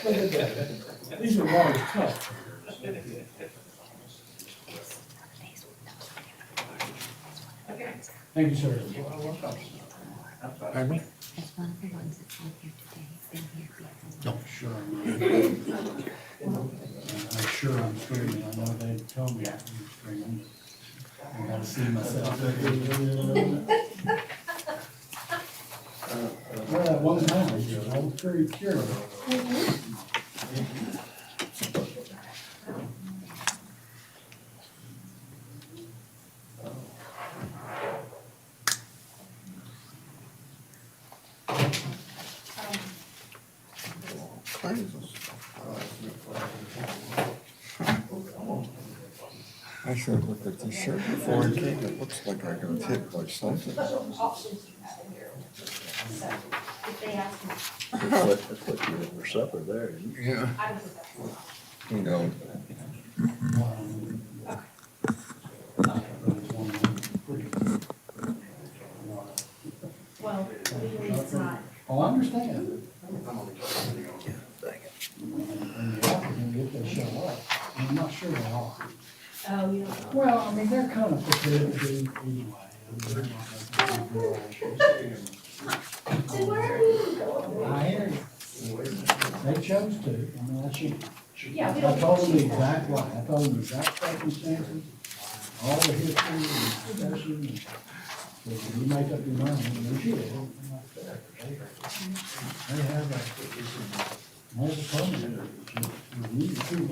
These are water tough. Thank you, sir. Pardon me? That's one of the ones that's on here today. Been here before. No. Sure. I'm sure I'm screaming. I know they told me I'm screaming. I gotta see myself. Well, at one time, I was very curious. I should have looked at this shirt before I came. It looks like I got hit by something. That's what you had for supper there, didn't you? Yeah. You know, Well, legally it's not. Oh, I understand. Dang it. And the applicant, if they show up, I'm not sure they are. Oh, you don't know. Well, I mean, they're kind of prepared to do anyway. So where are you? I hear you. They chose to. I mean, that's you. Yeah, we I don't. told them the exact lie. I told them the exact circumstances, all the history and discussion. So you make up your mind, and they should. They have a more permanent review too.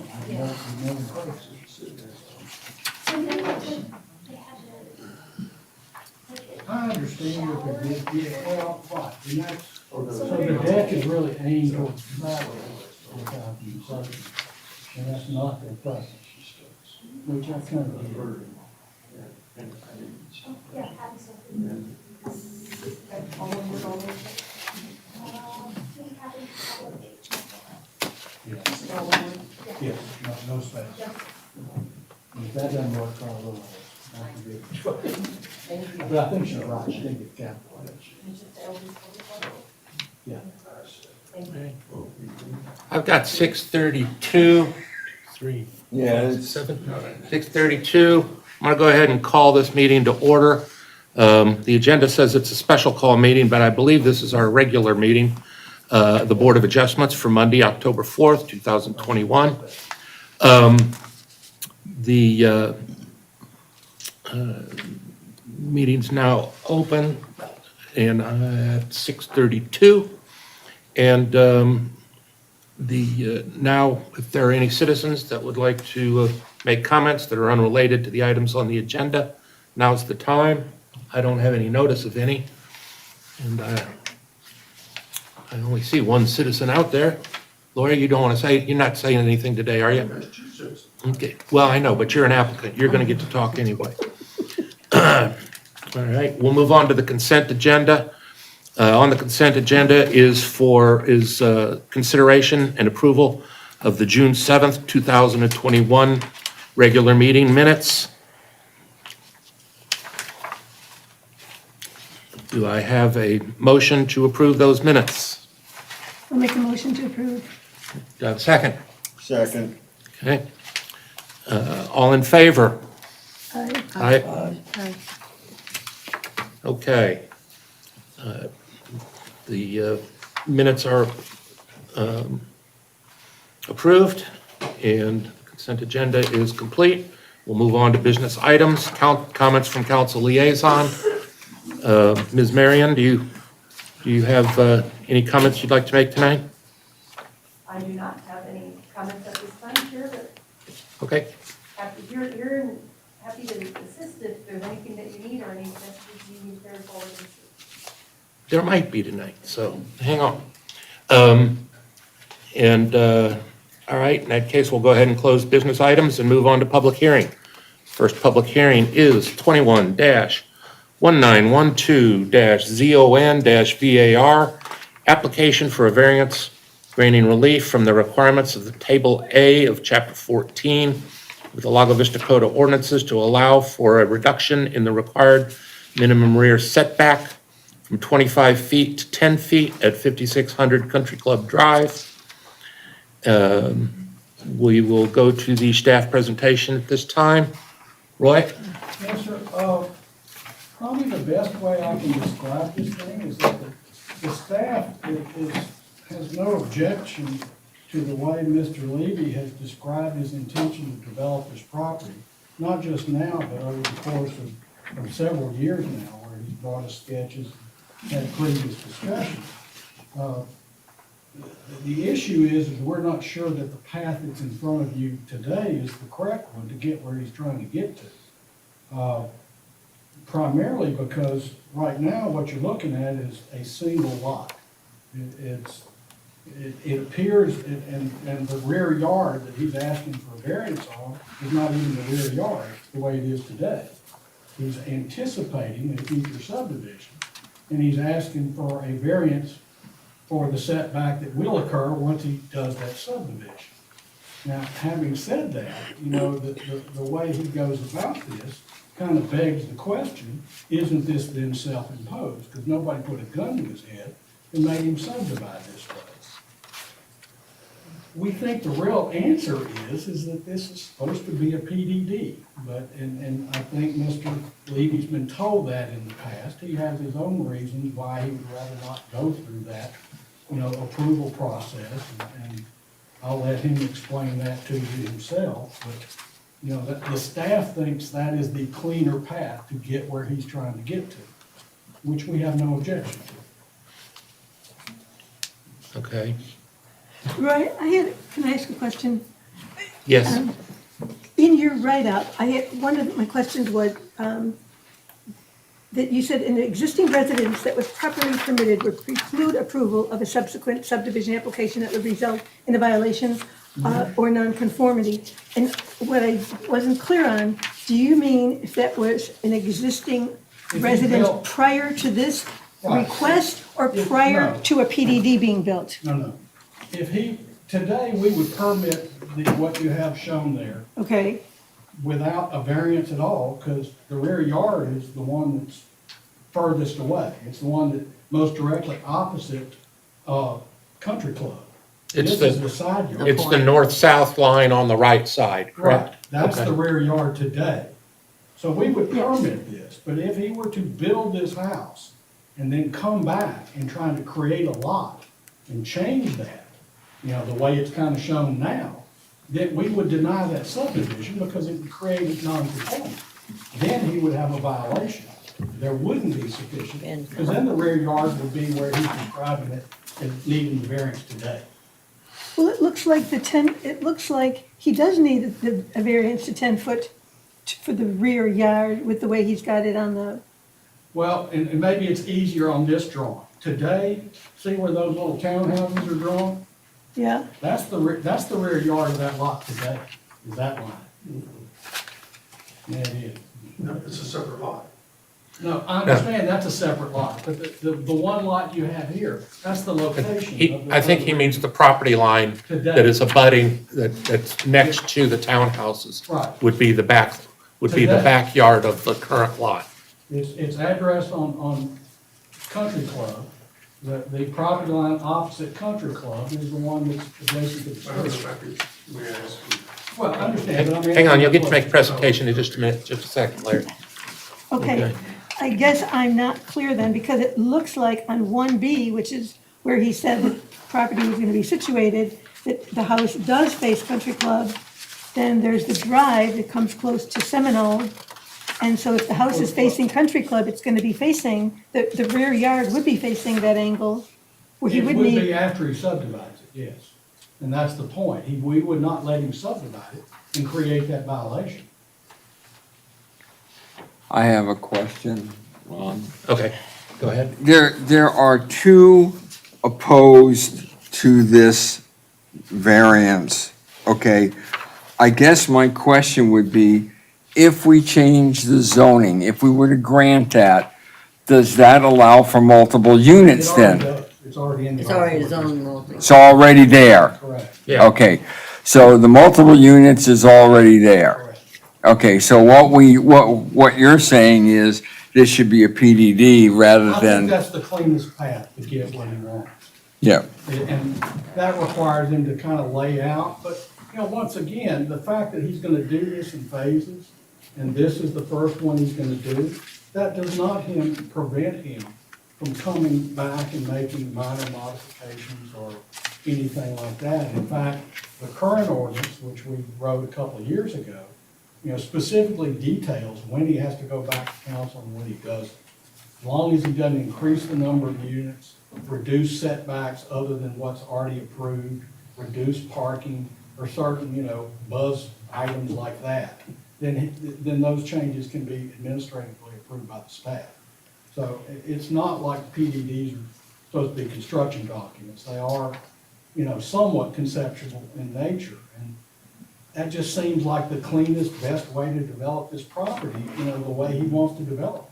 I understand what they did, yeah, well, what, and that's, so the deck is really aimed towards the side without the circle. And that's not their preference, which I kind of heard. Yeah, happy something. All over, all over. Yes, yes, no space. If that doesn't work, I'll roll it. I can do it. But I think she's right, she didn't get capitalized. Yeah. I've got 6:32, 3, yeah, it's, 7, 6:32. I'm gonna go ahead and call this meeting to order. The agenda says it's a special call meeting, but I believe this is our regular meeting. The Board of Adjustments for Monday, October 4th, 2021. The meeting's now open and at 6:32. And now, if there are any citizens that would like to make comments that are unrelated to the items on the agenda, now's the time. I don't have any notice of any. And I only see one citizen out there. Lori, you don't want to say, you're not saying anything today, are you? Okay, well, I know, but you're an applicant. You're going to get to talk anyway. All right, we'll move on to the consent agenda. On the consent agenda is consideration and approval of the June 7th, 2021 regular meeting minutes. Do I have a motion to approve those minutes? I'll make a motion to approve. Do I have a second? second. Okay. All in favor? Aye. Aye. Aye. Okay. The minutes are approved and the consent agenda is complete. We'll move on to business items, comments from council liaison. Ms. Marion, do you have any comments you'd like to make tonight? I do not have any comments at this time, Chair, but Okay. happy to assist if there's anything that you need or any messages you need to forward. There might be tonight, so hang on. All right, in that case, we'll go ahead and close business items and move on to public hearing. First public hearing is 21-1912-ZON-VAR, application for a variance granting relief from the requirements of the Table A of Chapter 14 with the Lago Vista Code of Ordinances to allow for a reduction in the required minimum rear setback from 25 feet to 10 feet at 5600 Country Club Drive. We will go to the staff presentation at this time. Roy? Yes, sir. Probably the best way I can describe this thing is that the staff has no objection to the way Mr. Levy has described his intention to develop his property, not just now, but over the course of several years now, where he's brought us sketches and had previous discussions. The issue is we're not sure that the path that's in front of you today is the correct one to get where he's trying to get to. Primarily because right now what you're looking at is a single lot. It appears, and the rear yard that he's asking for a variance on is not even the rear yard the way it is today. He's anticipating a future subdivision, and he's asking for a variance for the setback that will occur once he does that subdivision. Now, having said that, you know, the way he goes about this kind of begs the question, isn't this then self-imposed? Because nobody put a gun to his head and made him subdivide this way. We think the real answer is that this is supposed to be a PDD, but, and I think Mr. Levy's been told that in the past. He has his own reasons why he would rather not go through that, you know, approval process, and I'll let him explain that to you himself, but, you know, the staff thinks that is the cleaner path to get where he's trying to get to, which we have no objection to. Okay. Roy, can I ask a question? Yes. In your write-up, one of my questions was, that you said an existing residence that was properly permitted would preclude approval of a subsequent subdivision application that would result in a violation or nonconformity. And what I wasn't clear on, do you mean if that was an existing he residence built- prior to this Right. request or If- prior no. to a PDD being built? No. Today, we would permit what you have shown there Okay, without a variance at all, because the rear yard is the one that's furthest away. It's the one that most directly opposite, Country Club. It's This is the side yard. It's the north-south line on the right side, Right, correct? that's Okay. the rear yard today. So we would permit this, but if he were to build this house and then come back and try to create a lot and change that, you know, the way it's kind of shown now, then we would deny that subdivision because it would create a non-conformity. Then he would have a violation. There wouldn't be sufficient, because then the rear yard would be where he's describing it as needing the variance today. well, it looks like he does need a variance to 10 foot for the rear yard with the way he's got it on the, Well, and maybe it's easier on this drawing. Today, see where those little townhouses are drawn? yeah? That's the rear yard of that lot today, is that line. Yeah, it is. No, it's a separate lot. No, I understand that's a separate lot, but the one lot you have here, that's the location of the. I think he means the property line that is abutting, that's next to the townhouses. Right. Would be the Today. backyard of the current lot. It's addressed on Country Club. The property line opposite Country Club is the one that's adjacent to the street. Well, I understand, but I mean. Hang on, you'll get to make a presentation in just a minute, just a second, Larry. Okay, Okay. I guess I'm not clear then, because it looks like on 1B, which is where he said the property was gonna be situated, that the house does face Country Club, then there's the drive that comes close to Seminole, and so if the house is facing Country Club, it's gonna be facing, the rear yard would be facing that angle, where he It would would be need, after he subdivides it, yes. And that's the point. We would not let him subdivide it and create that violation. I have a question, Ron. Okay, go ahead. There are two opposed to this variance, okay? I guess my question would be, if we change the zoning, if we were to grant that, does that allow for multiple units It already then? does. It's already in the. It's already R4 zoned district. multi. It's already there? Correct, Yeah, Okay, so the multiple units is already there? correct. Okay, so what you're saying is this should be a PDD rather I think than, that's the cleanest path to get what he wants. Yeah, And that requires him to kind of lay out, but, you know, once again, the fact that he's gonna do this in phases, and this is the first one he's gonna do, that does not prevent him from coming back and making minor modifications or anything like that. In fact, the current ordinance, which we wrote a couple of years ago, you know, specifically details when he has to go back to council and when he doesn't. As long as he doesn't increase the number of units, reduce setbacks other than what's already approved, reduce parking, or certain, you know, buzz items like that, then those changes can be administratively approved by the staff. So it's not like PDDs are supposed to be construction documents. They are, you know, somewhat conceptual in nature. And that just seems like the cleanest, best way to develop this property, you know, the way he wants to develop it.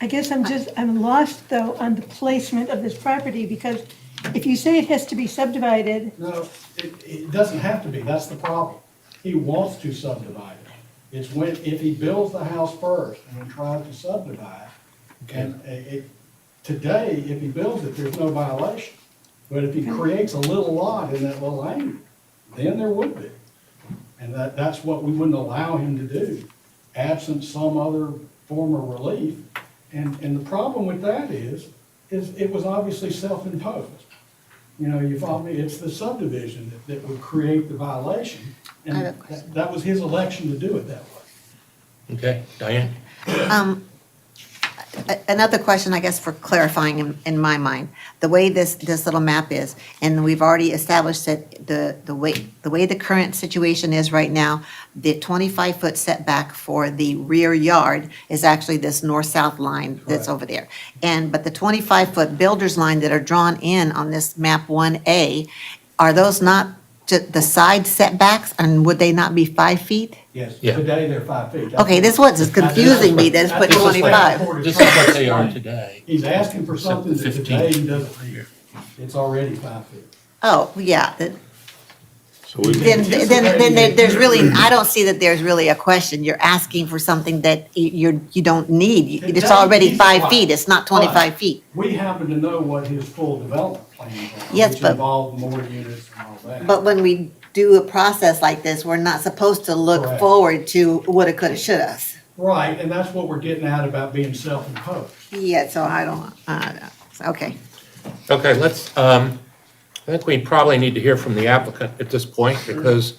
I guess I'm lost though on the placement of this property, because if you say it has to be subdivided, No, it doesn't have to be, that's the problem. He wants to subdivide it. It's when, if he builds the house first and then tries to subdivide, and today, if he builds it, there's no violation. But if he creates a little lot in that little angle, then there would be. And that's what we wouldn't allow him to do, absent some other form of relief. And the problem with that is it was obviously self-imposed. You know, you follow me, it's the subdivision that would create the violation. I have a And question. that was his election to do it that way. Okay, Diane? Another question, I guess, for clarifying in my mind, the way this little map is, and we've already established that the way the current situation is right now, the 25-foot setback for the rear yard is actually this north-south line that's Correct. over there. But the 25-foot builder's line that are drawn in on this map 1A, are those not the side setbacks, and would they not be 5 feet? Yes, Yeah. today they're 5 feet. Okay, this was just confusing me, that's put That's what the 25. court This trying is to what they are explain. today. He's asking for something that 15. today he doesn't need. It's already 5 feet. Oh, yeah, So we then there's really, I don't see that there's really a question. You're asking for something that you don't need. It's already 5 feet, it's not 25 feet. We happen to know what his full development plans are, Yes, which but- involve more units and all that. But when we do a process like this, we're not supposed to look Correct. forward to woulda, coulda, shouldas. Right, and that's what we're getting at about being self-imposed. Yeah, so I don't, okay. Okay, I think we probably need to hear from the applicant at this point because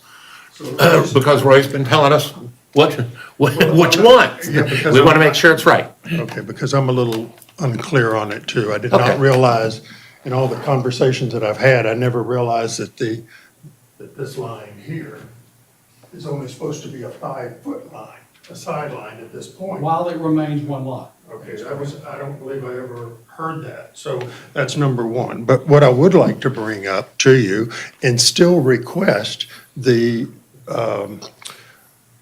Roy's been telling us what you want. Yeah, because We want to make sure it's right. Okay, because I'm a little unclear on it too. I did Okay. not realize, in all the conversations that I've had, I never realized that that this line here is only supposed to be a 5-foot line, a sideline at this point. While it remains one lot. Okay, I don't believe I ever heard that. So that's number one. But what I would like to bring up to you and still request I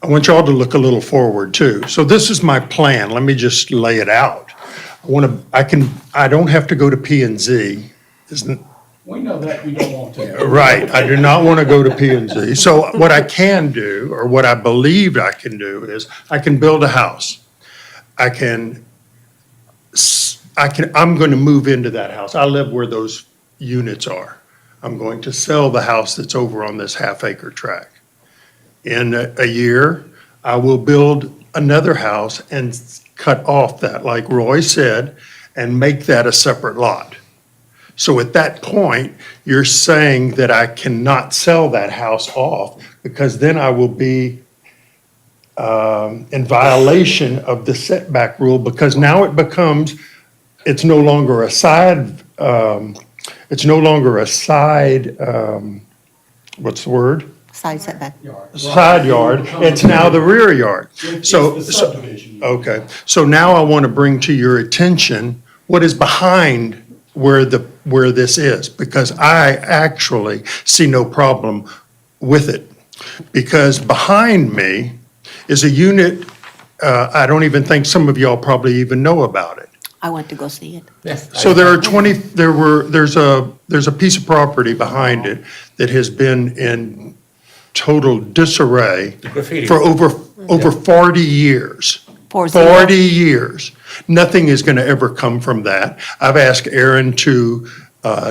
want y'all to look a little forward too. So this is my plan. Let me just lay it out. I don't have to go to P and Z. We know that, we don't want to. Right, I do not want to go to P and Z. So what I can do, or what I believe I can do, is I can build a house. I'm going to move into that house. I live where those units are. I'm going to sell the house that's over on this half-acre tract. In a year, I will build another house and cut off that, like Roy said, and make that a separate lot. So at that point, you're saying that I cannot sell that house off because then I will be in violation of the setback rule, because now it's no longer a side, what's the word? Side setback. Side yard, it's now the rear yard. It's So, the subdivision. okay, so now I want to bring to your attention what is behind where this is, because I actually see no problem with it. Because behind me is a unit, I don't even think some of y'all probably even know about it. I went to go see it. So there's a piece of property behind it that has been in total disarray Graffiti. for over 40 years. 40. 40 years. Nothing is going to ever come from that. I've asked Aaron to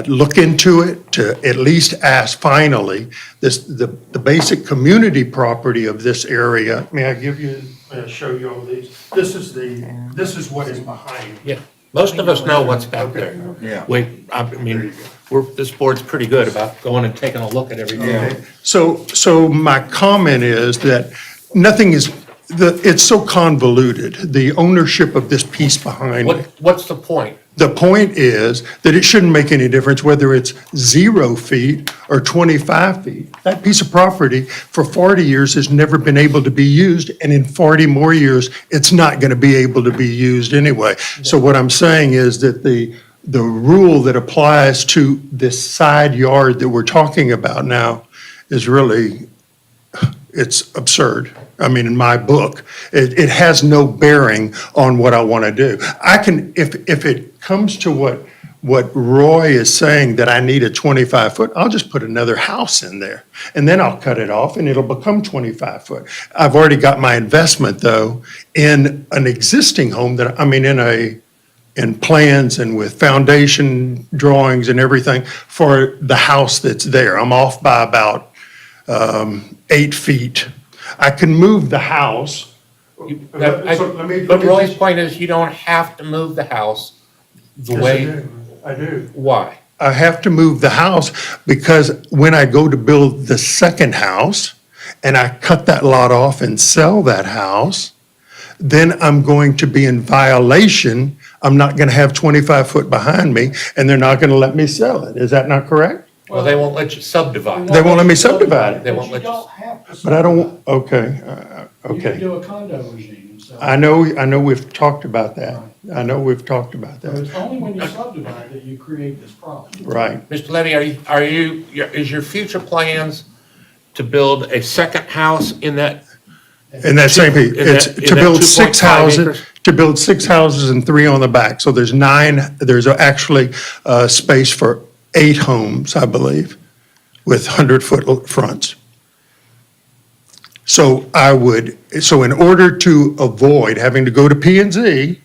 look into it, to at least ask finally, the basic community property of this area. May I give you, may I show you all these? This is what is behind. Yeah, most of us know what's back there. Yeah. I mean, this board's pretty good about going and taking a look at everything. So my comment is that nothing is, it's so convoluted, the ownership of this piece behind me. What's the point? The point is that it shouldn't make any difference whether it's 0 feet or 25 feet. That piece of property for 40 years has never been able to be used, and in 40 more years, it's not going to be able to be used anyway. So what I'm saying is that the rule that applies to this side yard that we're talking about now is really, it's absurd. I mean, in my book, it has no bearing on what I want to do. I can, if it comes to what Roy is saying, that I need a 25-foot, I'll just put another house in there. And then I'll cut it off and it'll become 25-foot. I've already got my investment, though, in an existing home in plans and with foundation drawings and everything for the house that's there. I'm off by about 8 feet. I can move the house. But Roy's point is, you don't have to move the house the way. I do. Why? I have to move the house because when I go to build the second house and I cut that lot off and sell that house, then I'm going to be in violation. I'm not going to have 25 foot behind me and they're not going to let me sell it. Is that not correct? Well, they won't let you subdivide. They won't let me subdivide it. They won't But let you you. don't have to. But I don't, subdivide. okay, You can okay. do a condo regime, so. I know we've talked about that. I know we've talked about So that. it's only when you subdivide that you create this problem. Right. Mr. Levy, is your future plans to build a second house in that? In that same piece, In that- it's in to that build 6 2.5 houses, acres? to build 6 houses and 3 on the back. So there's 9, there's actually space for 8 homes, I believe, with 100-foot fronts. So so in order to avoid having to go to P and Z,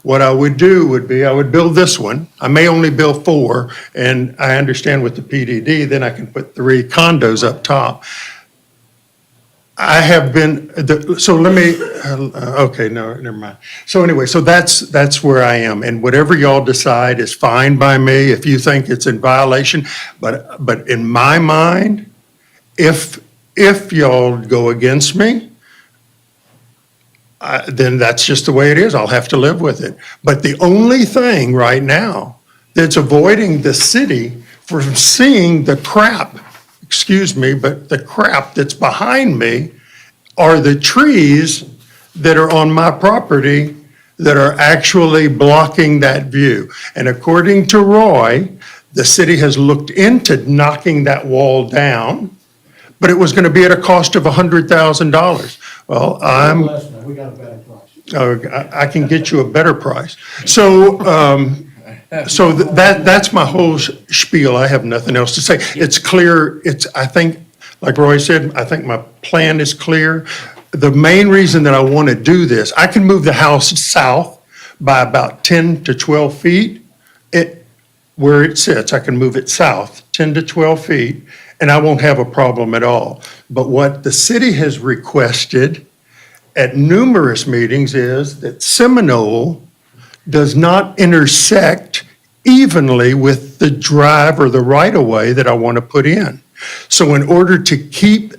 what I would do would be, I would build this one. I may only build 4, and I understand with the PDD, then I can put 3 condos up top. I have been, so let me, okay, no, never mind. So anyway, so that's where I am, and whatever y'all decide is fine by me if you think it's in violation, but in my mind, if y'all go against me, then that's just the way it is. I'll have to live with it. But the only thing right now that's avoiding the city from seeing the crap, excuse me, but the crap that's behind me are the trees that are on my property that are actually blocking that view. And according to Roy, the city has looked into knocking that wall down, but it was going to be at a cost of $100,000. Well, Less than that, we got a better price. I can get you a better price. So, that's my whole spiel. I have nothing else to say. It's clear, I think, like Roy said, I think my plan is clear. The main reason that I want to do this, I can move the house south by about 10 to 12 feet. Where it sits, I can move it south 10 to 12 feet, and I won't have a problem at all. But what the city has requested at numerous meetings is that Seminole does not intersect evenly with the drive or the right-of-way that I want to put in. So in order to keep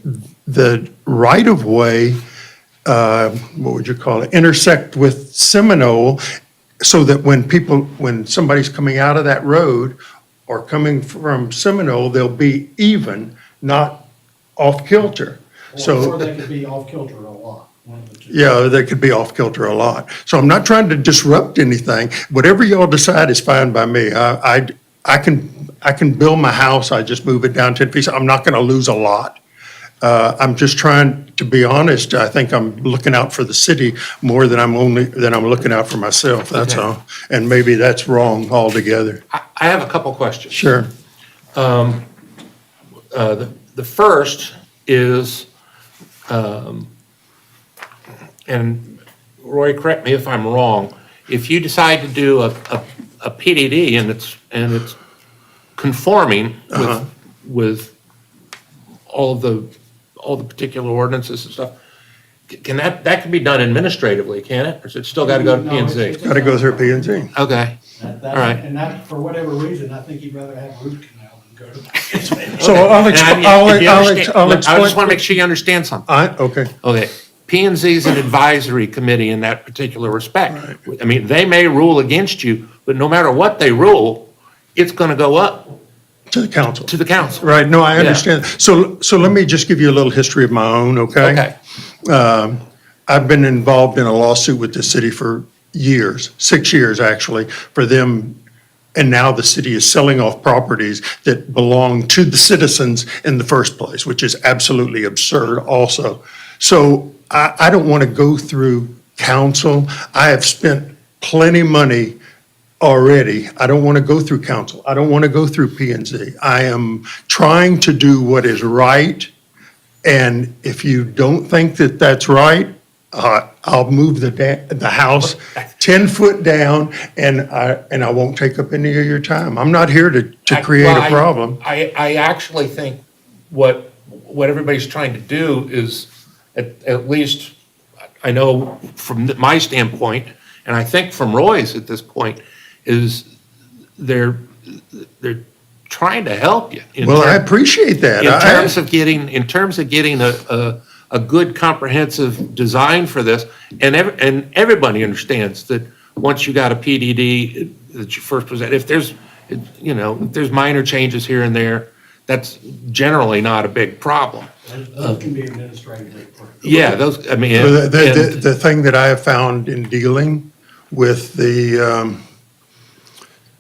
the right-of-way, what would you call it, intersect with Seminole, so that when somebody's coming out of that road or coming from Seminole, they'll be even, not off kilter. Or they could be off kilter a lot, one of the two. Yeah, they could be off kilter a lot. So I'm not trying to disrupt anything. Whatever y'all decide is fine by me. I can build my house, I just move it down 10 feet. I'm not going to lose a lot. I'm just trying to be honest. I think I'm looking out for the city more than I'm looking out for myself, that's Okay. all. And maybe that's wrong altogether. I have a couple questions. Sure. The first is, and Roy, correct me if I'm wrong, if you decide to do a PDD and it's conforming with all the particular ordinances and stuff, can that can be done administratively, can it? Or is it still got to go to P and Z? Got to go through P and Z. Okay, All right. And that, for whatever reason, I think he'd rather have a root canal than go to. So I'll And I mean, if you understand- I'll I just want to explain. make sure you understand something. Okay, Okay, P and Z is an advisory committee in that particular respect. I mean, they may rule against you, but no matter what they rule, it's going to go up to the council. to the council. Right, no, I Yeah. understand. So let me just give you a little history of my own, okay? Okay, I've been involved in a lawsuit with the city for years, 6 years actually, for them. And now the city is selling off properties that belong to the citizens in the first place, which is absolutely absurd also. So I don't want to go through council. I have spent plenty money already. I don't want to go through council. I don't want to go through P and Z. I am trying to do what is right. And if you don't think that that's right, I'll move the house 10 foot down and I won't take up any of your time. I'm not here to create Well, a problem. I actually think what everybody's trying to do is, at least, I know from my standpoint, and I think from Roy's at this point, is they're trying to help you. Well, I appreciate that. In terms of getting a good comprehensive design for this, and everybody understands that once you got a PDD that you first present, if there's minor changes here and there, that's generally not a big problem. Those can be administratively. Yeah, those, I mean. The thing that I have found in dealing with the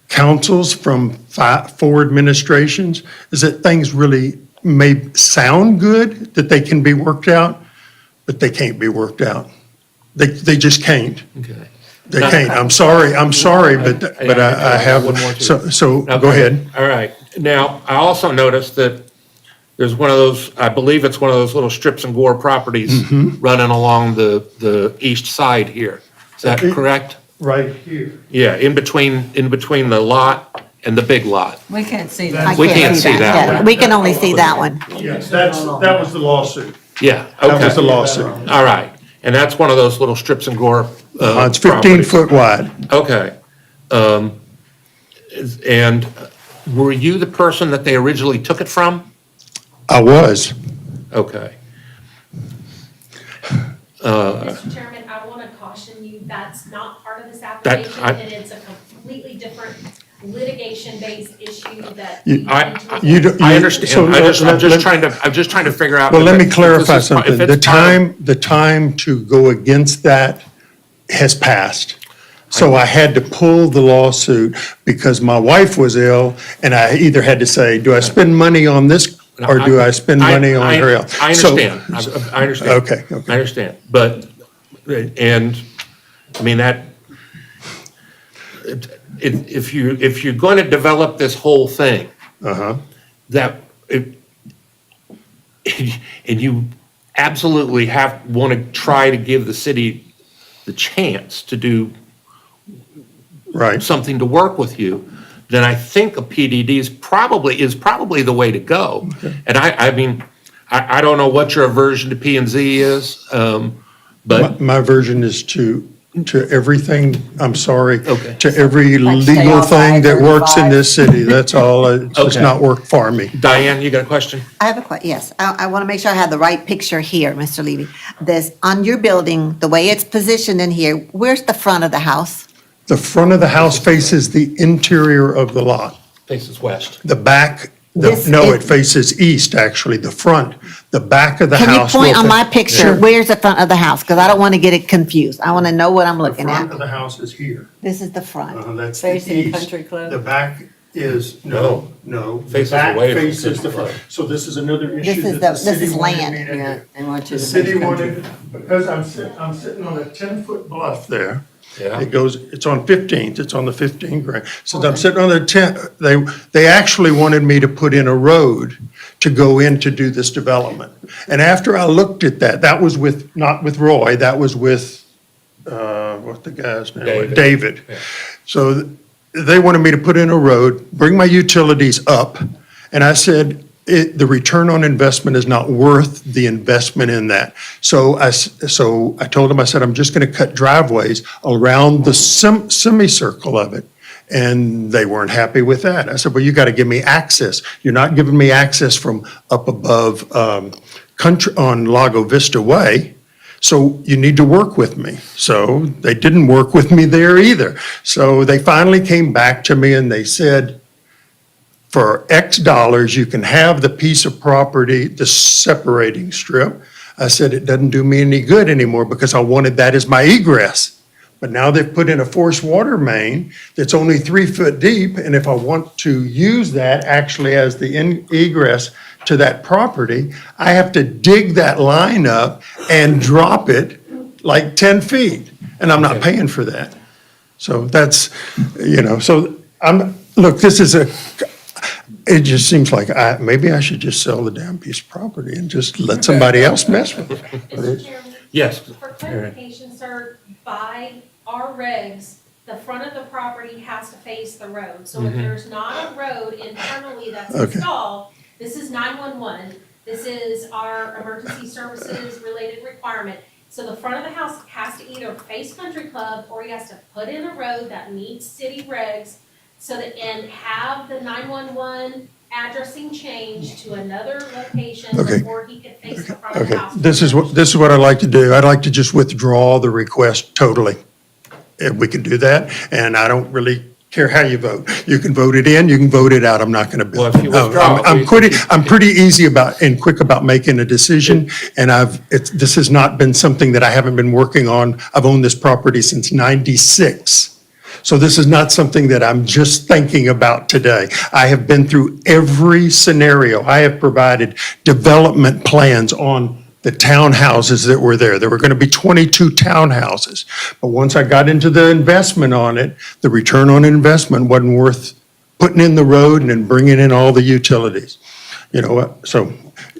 councils from 4 administrations is that things really may sound good, that they can be worked out, but they can't be worked out. They just can't. Okay. They can't. I'm sorry, but I have, One more, too. so go Okay. ahead. All right. Now, I also noticed that there's one of those, I believe it's one of those little strips and gore properties Mm-hmm. running along the east side here. Is that correct? Right here. Yeah, in between the lot and the big lot. We can't see I that. We can't see that Yeah, one. we can only see that one. Yes, that was the lawsuit. Yeah, That was the okay. lawsuit. All right. And that's one of those little strips and gore. It's 15 properties. foot wide. Okay. And were you the person that they originally took it from? I was. Okay. Mr. Chairman, I want to caution you, that's not part of this application, and it's a completely different litigation-based issue that. You- you You, I understand. so I'm just trying to figure out. Well, let me if clarify this is part- something. if it's part of- The time to go against that has passed. So I had to pull the lawsuit because my wife was ill, and I either had to say, do I spend money on this, or do I spend money on her health? I So- understand. I understand. Okay, okay. I understand. But, and, I mean, that, if you're going to develop this whole thing, Uh-huh. and you absolutely want to try to give the city the chance to do Right. something to work with you, then I think a PDD is probably the way to go. And I mean, I don't know what your aversion to P and Z is, but, My version is to everything, I'm sorry, Okay. to every Like stay legal off thing that works in I-35. this city. That's all. It's just Okay. not work for me. Diane, you got a question? I have a yes, I want to make sure I have the right picture here, Mr. Levy. This, on your building, the way it's positioned in here, where's the front of the house? The front of the house faces the interior of the lot. Faces west. The back, This no, is- it faces east, actually, the front. The back of the Can you house. point will on my fa- picture, Sure. where's the front of the house? Because I don't want to get it confused. I want to know what I'm The looking front at. of the house is here. This is the front. That's the Facing east. Country Club? The back is, no. The Faces back away from faces Country the front. Club. So this is another This issue is that the this city is wanted land. me to Yeah, do. they want you The to city face country. wanted, because I'm sitting on a 10-foot bluff there. Yeah. It goes, it's on 15th, it's on the 15th grade. Since I'm sitting on the 10, they actually wanted me to put in a road to go in to do this development. And after I looked at that, that was with, not with Roy, that was with what's the guy's name? David. David. Yeah. So they wanted me to put in a road, bring my utilities up, and I said, the return on investment is not worth the investment in that. So I told him, I said, I'm just gonna cut driveways around the semicircle of it. And they weren't happy with that. I said, well, you gotta give me access. You're not giving me access from up above, country, on Lago Vista Way. So you need to work with me. So they didn't work with me there either. So they finally came back to me and they said, for X dollars, you can have the piece of property, the separating strip. I said, it doesn't do me any good anymore because I wanted that as my egress. But now they've put in a forced water main that's only 3 foot deep. And if I want to use that actually as the egress to that property, I have to dig that line up and drop it like 10 feet. And I'm not paying for that. So that's, so look, it just seems like maybe I should just sell the damn piece of property and just let somebody else mess with it. Mr. Chairman? Yes. For clarification, sir, by our regs, the front of the property has to face the road. So if there's not a road internally that's installed, this is 911, this is our emergency services related requirement. So the front of the house has to either face Country Club or he has to put in a road that meets city regs so that, and have the 911 addressing change to another location before he could face the front of the house. This is what I'd like to do. I'd like to just withdraw the request totally. If we can do that, and I don't really care how you vote. You can vote it in, you can vote it out. I'm not gonna build. Well, if you withdraw, I'm pretty easy about and quick about making a decision, and this has not been something that I haven't been working on. I've owned this property since '96. So this is not something that I'm just thinking about today. I have been through every scenario. I have provided development plans on the townhouses that were there. There were going to be 22 townhouses. But once I got into the investment on it, the return on investment wasn't worth putting in the road and then bringing in all the utilities. You know what? So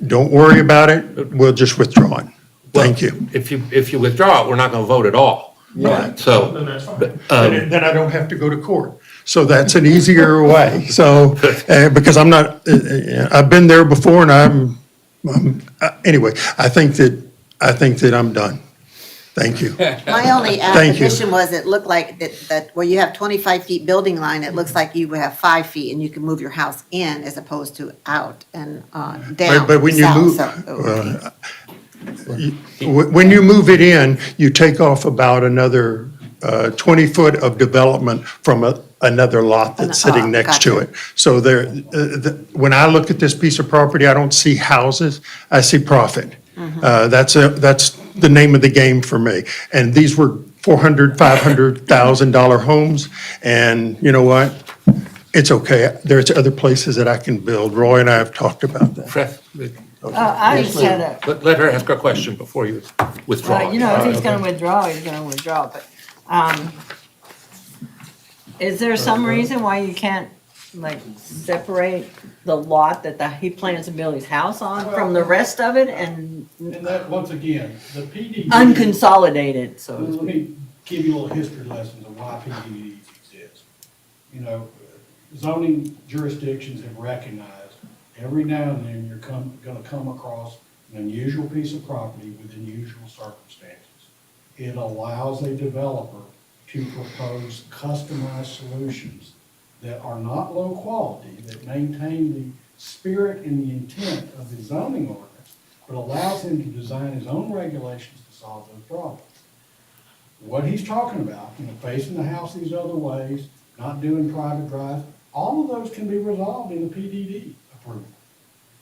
don't worry about it. We'll just withdraw it. Thank you. If you withdraw it, we're not going to vote at all. Right. So, Then that's fine. Then I don't have to go to court. So that's an easier way. So, because I'm not, I've been there before and anyway, I think that I'm done. Thank you. My only Thank you. addition was it looked like that where you have 25 feet building line, it looks like you would have 5 feet and you can move your house in as opposed to out and down. But when you south, move, so- when you move it in, you take off about another 20 foot of development from another lot that's sitting next to gotcha. it. So when I look at this piece of property, I don't see houses, I see profit. That's the name of the game for me. And these were $400,000, $500,000 homes, and you know what? It's okay. There's other places that I can build. Roy and I have talked about that. I just had a, let her ask her question before you withdraw. if he's gonna withdraw, he's gonna withdraw, but, is there some reason why you can't, separate the lot that he plans to build his house on from the rest of it and And that, once again, the PDD. unconsolidated, so to Let speak? me give you a little history lessons of why PDDs exist. Zoning jurisdictions have recognized every now and then you're gonna come across an unusual piece of property with unusual circumstances. It allows a developer to propose customized solutions that are not low quality, that maintain the spirit and the intent of the zoning ordinance, but allows him to design his own regulations to solve those problems. What he's talking about, facing the house these other ways, not doing private drives, all of those can be resolved in the PDD approval.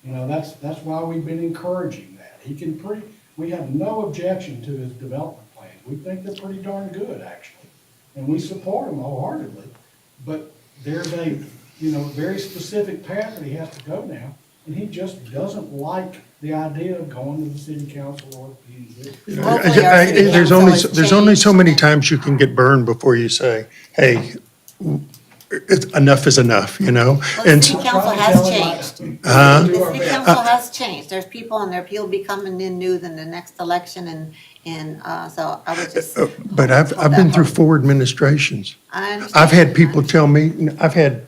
That's why we've been encouraging that. We have no objection to his development plans. We think they're pretty darn good, actually. And we support them wholeheartedly. But there's a, very specific path that he has to go now. And he just doesn't like the idea of going to the city council or the PDD. Hopefully our city There's council only has there's only so changed. many times you can get burned before you say, hey, enough is enough, you know? Well, the And city council has changed. Huh? The city council has changed. There's people and their people be coming in new than the next election and, so I would just. But I've been through 4 administrations. I understand. I've had people tell me, I've had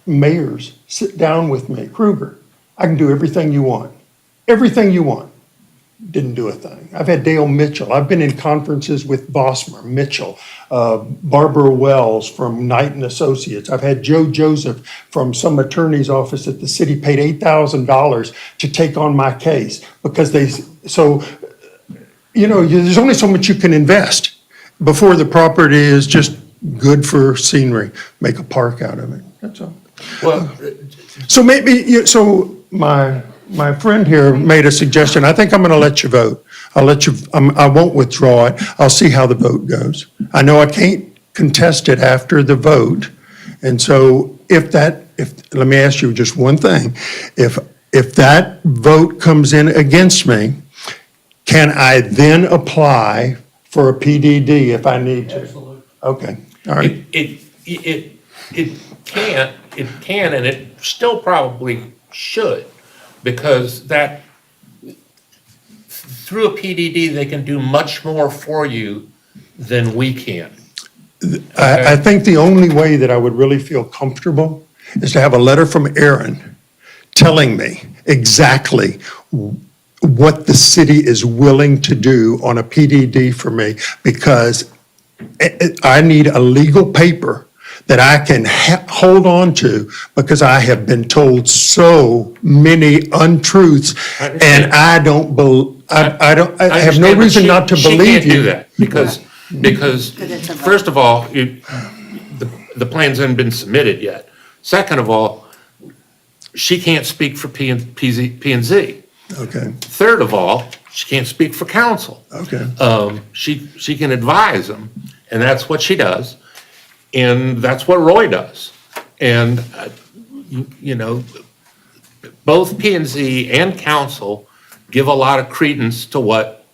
mayors sit down with me, Kruger, I can do everything you want. Everything you want. Didn't do a thing. I've had Dale Mitchell. I've been in conferences with Bosmer, Mitchell, Barbara Wells from Knight and Associates. I've had Joe Joseph from some attorney's office that the city paid $8,000 to take on my case because there's only so much you can invest before the property is just good for scenery. Make a park out of it. That's all. Well, So maybe, my friend here made a suggestion. I think I'm going to let you vote. I'll let you, I won't withdraw it. I'll see how the vote goes. I know I can't contest it after the vote. And so let me ask you just one thing. If that vote comes in against me, can I then apply for a PDD if I need to? Absolutely. Okay, all right. it can, and it still probably should, because that, through a PDD, they can do much more for you than we can. I think the only way that I would really feel comfortable is to have a letter from Aaron telling me exactly what the city is willing to do on a PDD for me, because I need a legal paper that I can hold on to, because I have been told so many untruths, and I have no understand, but reason not to she believe can't do you. that, because, it's a vote. first of all, the plans haven't been submitted yet. Second of all, she can't speak for P and Z. Okay, Third of all, she can't speak for council. okay. She can advise them, and that's what she does, and that's what Roy does. And, both P and Z and council give a lot of credence to what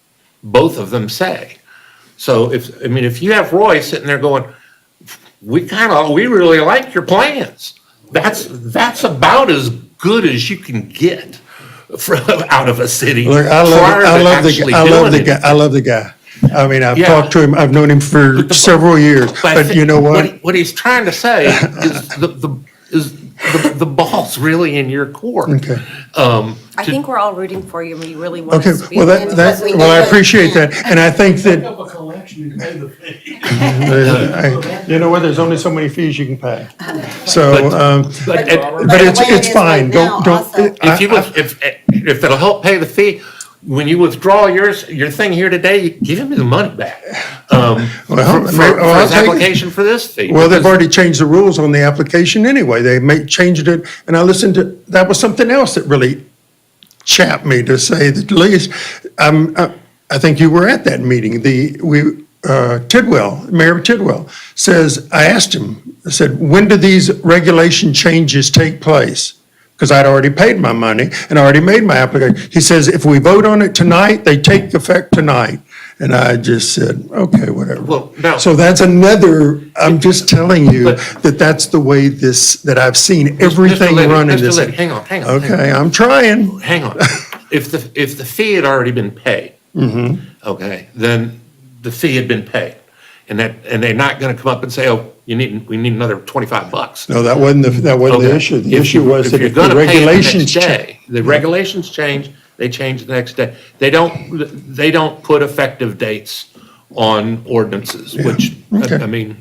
both of them say. So if you have Roy sitting there going, we really like your plans, that's about as good as you can get out of a city Look, prior to actually doing it. I love the guy. I mean, I've Yeah. talked to him, I've known him for several years, I but think you know what? What he's trying to say is the ball's really in your court. Okay. I think we're all rooting for you, and we really want Okay, to speak. well, Because we well, I know that- appreciate that, and I think Pick that, up a collection and pay the fee. you know what, there's only so many fees you can pay. So, But but the way it it's is fine, right now don't, also- if it'll help pay the fee, when you withdraw your thing here today, you give him the money back. For his application for this fee. well, they've because- already changed the rules on the application anyway. They changed it, and I listened to, that was something else that really chapped me, to say the least. I think you were at that meeting. Tidwell, Mayor Tidwell says, I asked him, I said, when do these regulation changes take place? Because I'd already paid my money and already made my application. He says, if we vote on it tonight, they take effect tonight. And I just said, okay, whatever. Well, now- So that's another, I'm just telling you But- that that's the way that I've seen everything Mr. Liddy, run in Mr. this. Liddy, hang on. Okay, I'm trying. Hang on. If the fee had already been paid, okay, then the fee had been paid. And they're not gonna come up and say, oh, we need another $25. No, that wasn't the Okay. issue. The If issue you- was that you're if the gonna pay it regulations next change. day, the regulations change, they change the next day. They don't put effective dates on ordinances, which, Okay. I mean,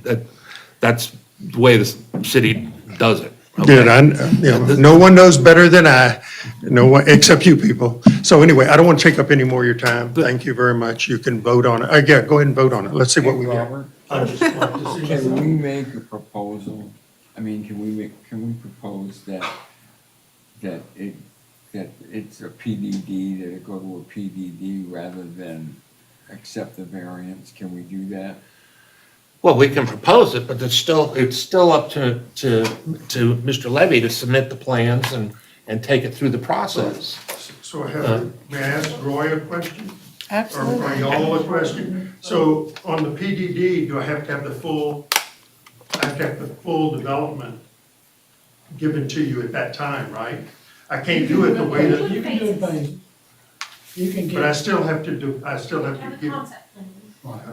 that's the way the city does it. Dude, okay? no one knows better than I, no one, except you people. So anyway, I don't want to take up any more of your time. Thank you very much. You can vote on it. Yeah, go ahead and vote on it. Let's see what we get. Robert, can we make a proposal? I mean, can we propose that it's a PDD, that it go to a PDD rather than accept the variance? Can we do that? Well, we can propose it, but it's still up to Mr. Levy to submit the plans and take it through the process. So may I ask Roy a question? Absolutely. Or y'all a question? So on the PDD, do I have to have the full I have to have the full development given to you at that time, right? I can't do it the way that, You can do it by, you can but I get. still have to do, I still have Have to a give, concept plan.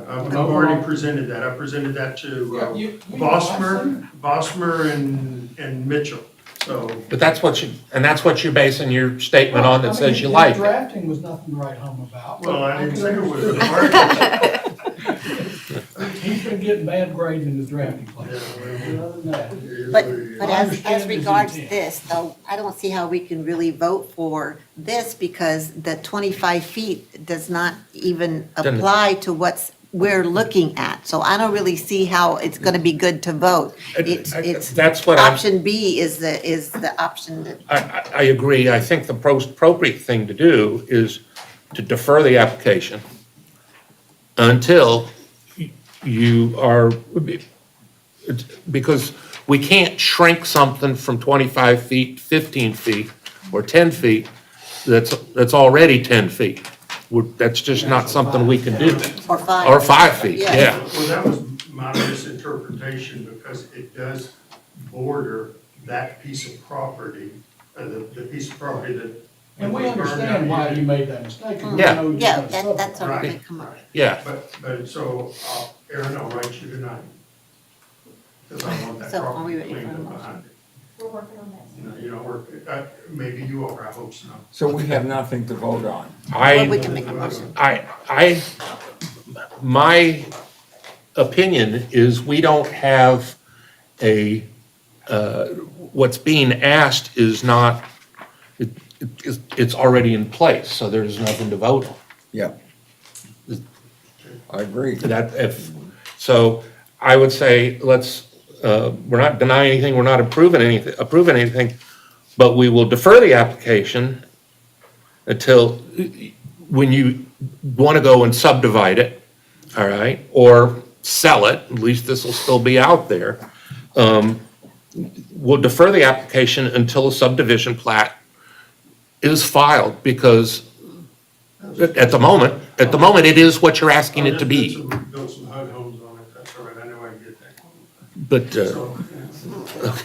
I've already presented that. I presented that to Yeah, you- Bosmer and Mitchell, so. But that's what you're basing your statement on that says you His like it. drafting was nothing to write home about. Well, I didn't say it was. He's been getting bad grades in his drafting class. Other than that, But I as understand his regards intent. this, though, I don't see how we can really vote for this because the 25 feet does not even Doesn't- apply to what's we're looking at. So I don't really see how it's gonna be good to vote. It's, That's what I'm. option B is the option that, I agree. I think the most appropriate thing to do is to defer the application until you are, because we can't shrink something from 25 feet, 15 feet, or 10 feet that's already 10 feet. That's just not something we can do. or 5. Or 5 feet, Yeah. yeah. Well, that was my misinterpretation because it does border that piece of property, the piece of property that. And we understand why you made that mistake. 'cause we Yeah. know you're Yeah, gonna suffer. that's what Right. they come up. Yeah. But so, Aaron, I'll write you tonight. Because I want that So are we property ready for cleaned a up motion? behind it. We're working on that. You know, maybe you are, I hope so. So we have nothing to vote on. Well, we can make a motion. My opinion is we don't have what's being asked is not, it's already in place, so there's nothing to vote on. Yeah. I agree. So I would say, we're not denying anything, we're not approving anything, but we will defer the application until, when you want to go and subdivide it, all right, or sell it, at least this will still be out there. We'll defer the application until a subdivision plat is filed, because at the moment, it is what you're asking it to be. Build some HUD homes on it, that's all right, I know I can get that. But, So,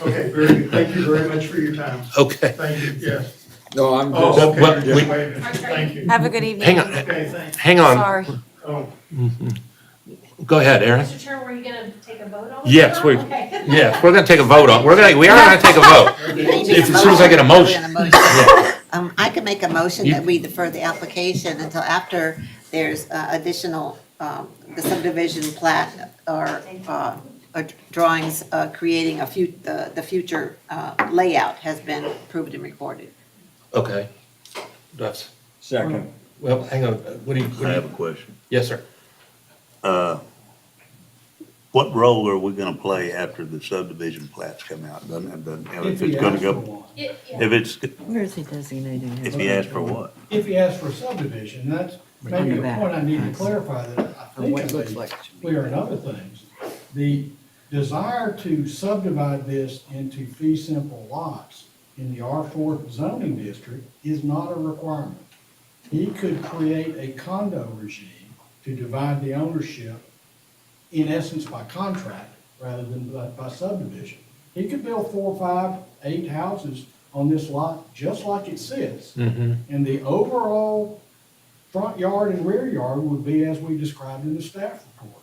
okay, very good, thank you very much for your time. okay, Thank you, yes. No, I'm Oh, just, okay, well, you're just we- waving, thank you. Have a good evening. hang on, Okay, thanks. hang on, Sorry. Oh, go ahead, Aaron. Mr. Chairman, were you gonna take a vote on this? Yes, or- we, Okay. yes, we're gonna take a vote on, we are gonna take a vote. As soon as I get a motion. I could make a motion that we defer the application until after there's additional, the subdivision plat or drawings creating the future layout has been approved and recorded. Okay. That's, second. well, hang on, I have a question. yes, sir. What role are we gonna play after the subdivision plats come out? If it's gonna go, Yeah. if it's, Where is he designating if it? he asks for what? If he asks for subdivision, that's maybe a point I need to clarify that I think what it is looks like. clear in other things. The desire to subdivide this into fee simple lots in the R4 zoning district is not a requirement. He could create a condo regime to divide the ownership, in essence by contract, rather than by subdivision. He could build 4, 5, 8 houses on this lot, just like it sits. Mm-hmm. And the overall front yard and rear yard would be as we described in the staff report.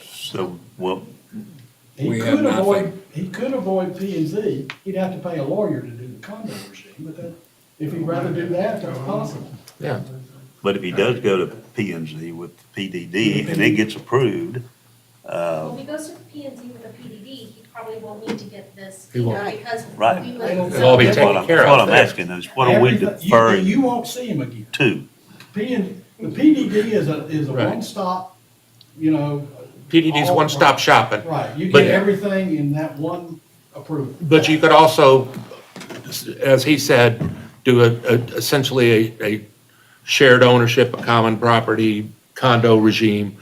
So, well, We have nothing. He could avoid P and Z. He'd have to pay a lawyer to do the condo regime, but that, if he'd rather do that, that's possible. Yeah, but if he does go to P and Z with PDD and it gets approved, Well, if he goes to P and Z with a PDD, he probably won't need to get this He won't. either because Right. we would. It'll all be that's taken what I'm, care that's of what I'm there. asking is, what are we Everything- deferring You won't see him again. to? The PDD is a Right. one-stop, you know. PDD's all- one-stop shopping. Right, you But- get everything in that one approval. But you could also, as he said, do essentially a shared ownership, a common property condo regime.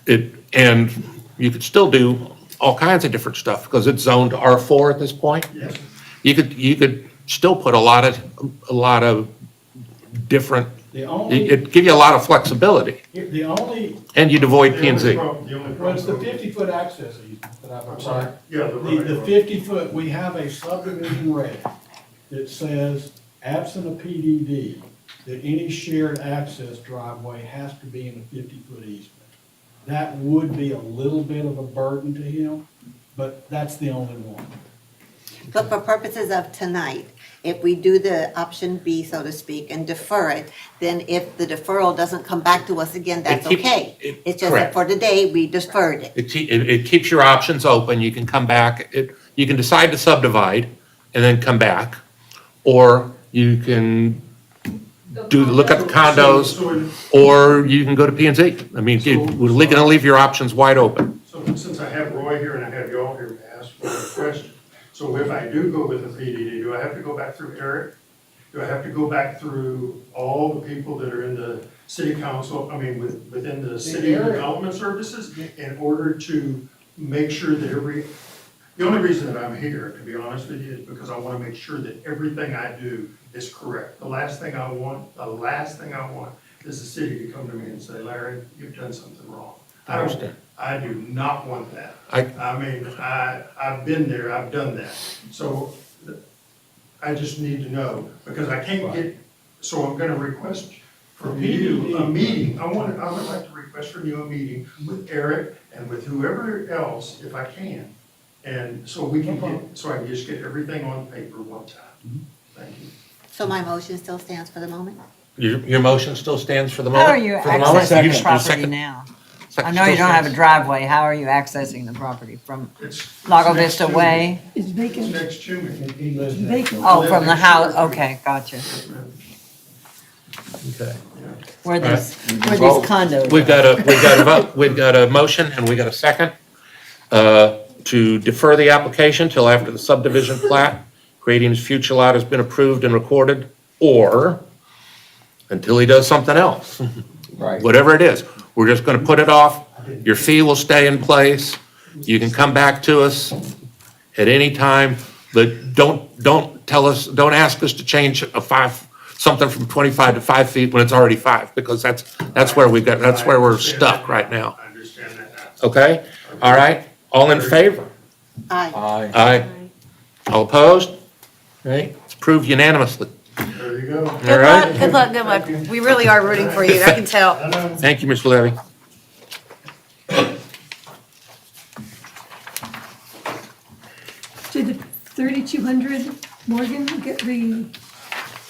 And you could still do all kinds of different stuff, because it's zoned R4 at this point. yes, You could still put a lot of different The only, It'd give you a lot of flexibility, the only, and you'd avoid P and Z. The only well, it's the problem. 50-foot access easement that I've I'm sorry, applied. yeah, The 50-foot, we have a subdivision reg that says, absent a PDD, that any shared access driveway has to be in a 50-foot easement. That would be a little bit of a burden to him, but that's the only one. But for purposes of tonight, if we do the option B, so to speak, and defer it, then if the deferral doesn't come back to us again, that's keeps- okay. it- It's just that correct. for today, we deferred it. It keeps your options open, you can come back, you can decide to subdivide and then come back, or you can look at the condos, or you can go to P and Z. I mean, we're gonna leave your options wide open. So since I have Roy here and I have y'all here to ask for a question, so if I do go with a PDD, do I have to go back through Eric? Do I have to go back through all the people that are in the city council, within the city Eric- development services in order to make sure that the only reason that I'm here, to be honest with you, is because I want to make sure that everything I do is correct. The last thing I want is the city to come to me and say, Larry, you've done something wrong. I do not want that. I've been there, I've done that. So I just need to know, because I can't get, so I'm gonna request from you a meeting. I would like to request from you a meeting with Eric and with whoever else, if I can. And so I can just get everything on paper one time. Thank you. So my motion still stands for the moment? Your motion still stands for the moment? How are you For the moment? accessing You- the your property second- now? second I know you still don't have a stands? driveway, how are you accessing the property? From It's Lago next Vista to me. Way? It's It's vacant, next to me. He lives there. vacant. Oh, from the house, okay, gotcha. Okay. Where these Well, condos We've are. got a vote, we've got a motion and we got a second to defer the application till after the subdivision plat, creating his future lot has been approved and recorded, or until he does something else. Right. Whatever it is, we're just gonna put it off. Your fee will stay in place. You can come back to us at any time, but don't tell us, don't ask us to change something from 25 to 5 feet when it's already 5, because that's where we're stuck right now. I understand that now. Okay? All right? All in favor? Aye. Aye. Aye. All opposed? All right, it's approved unanimously. There you go. All Good right? luck, good luck, good luck. We really are rooting for you, I can tell. Thank you, Mr. Levy. Did the 3,200 Morgan get the,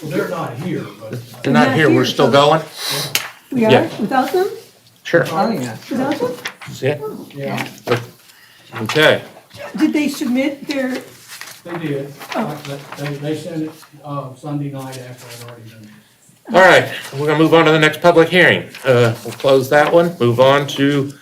Well, they're not here, but They're not here, we're still going? we are, Yeah. without them? Sure. Oh, yeah. Without them? See it? yeah, Okay. Did they submit their, they did. They sent it Sunday night after I'd already done it. All right, we're gonna move on to the next public hearing. We'll close that one, move on to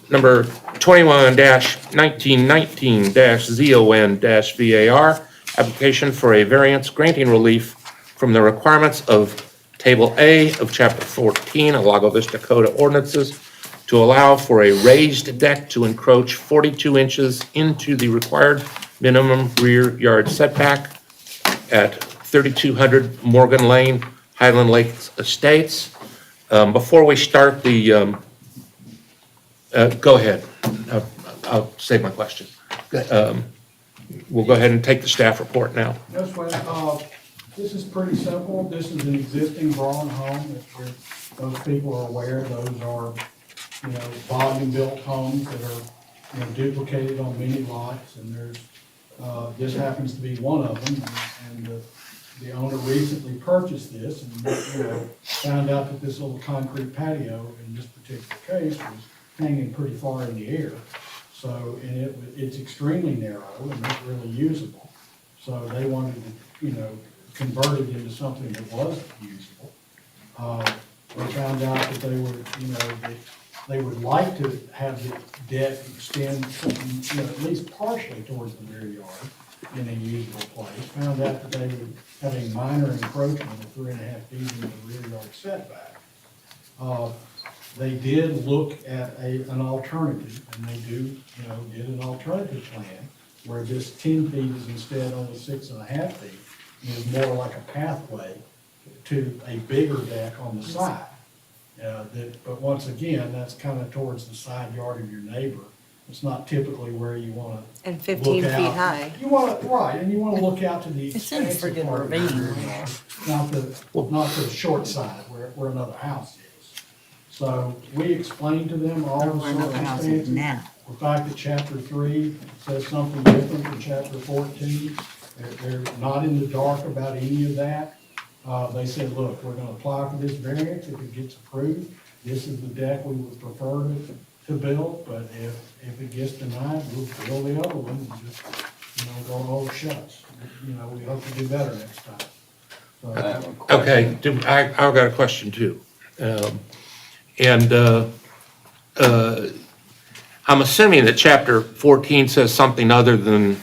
number 21-1919-ZON-VAR, application for a variance granting relief from the requirements of Table A of Chapter 14 of Lago Vista Code of Ordinances to allow for a raised deck to encroach 42 inches into the required minimum rear yard setback at 3200 Morgan Lane, Highland Lakes Estates. Before we start the, go ahead. I'll save my question. We'll go ahead and take the staff report now. This one, this is pretty simple. This is an existing Braun home. If those people are aware, those are, volume-built homes that are, duplicated on many lots. And there's, this happens to be one of them. And the owner recently purchased this and, found out that this little concrete patio in this particular case was hanging pretty far in the air. So, and it's extremely narrow and not really usable. So they wanted to, convert it into something that was usable. They found out that they were, they would like to have the deck extend, at least partially towards the rear yard in a usable place. Found out that they were having minor encroachment of 3.5 feet into the rear yard setback. They did look at an alternative, and they did an alternative plan where this 10 feet is instead only 6.5 feet. And is more like a pathway to a bigger deck on the side. But once again, that's kind of towards the side yard of your neighbor. It's not typically where you want to. And 15 feet high. You want to, right, and you want to look out to the It's in a expansive friggin' part of the ravine. rear yard, not the short side where another house is. So we explained to them all the Where another house is circumstances. now. The fact that chapter 3 says something different than chapter 14. They're not in the dark about any of that. They said, look, we're gonna apply for this variance. If it gets approved, this is the deck we would prefer to build, but if it gets denied, we'll build the other one and just, go, oh, shucks. We hope to do better next time. So, Okay, I've got a question too. I'm assuming that chapter 14 says something other than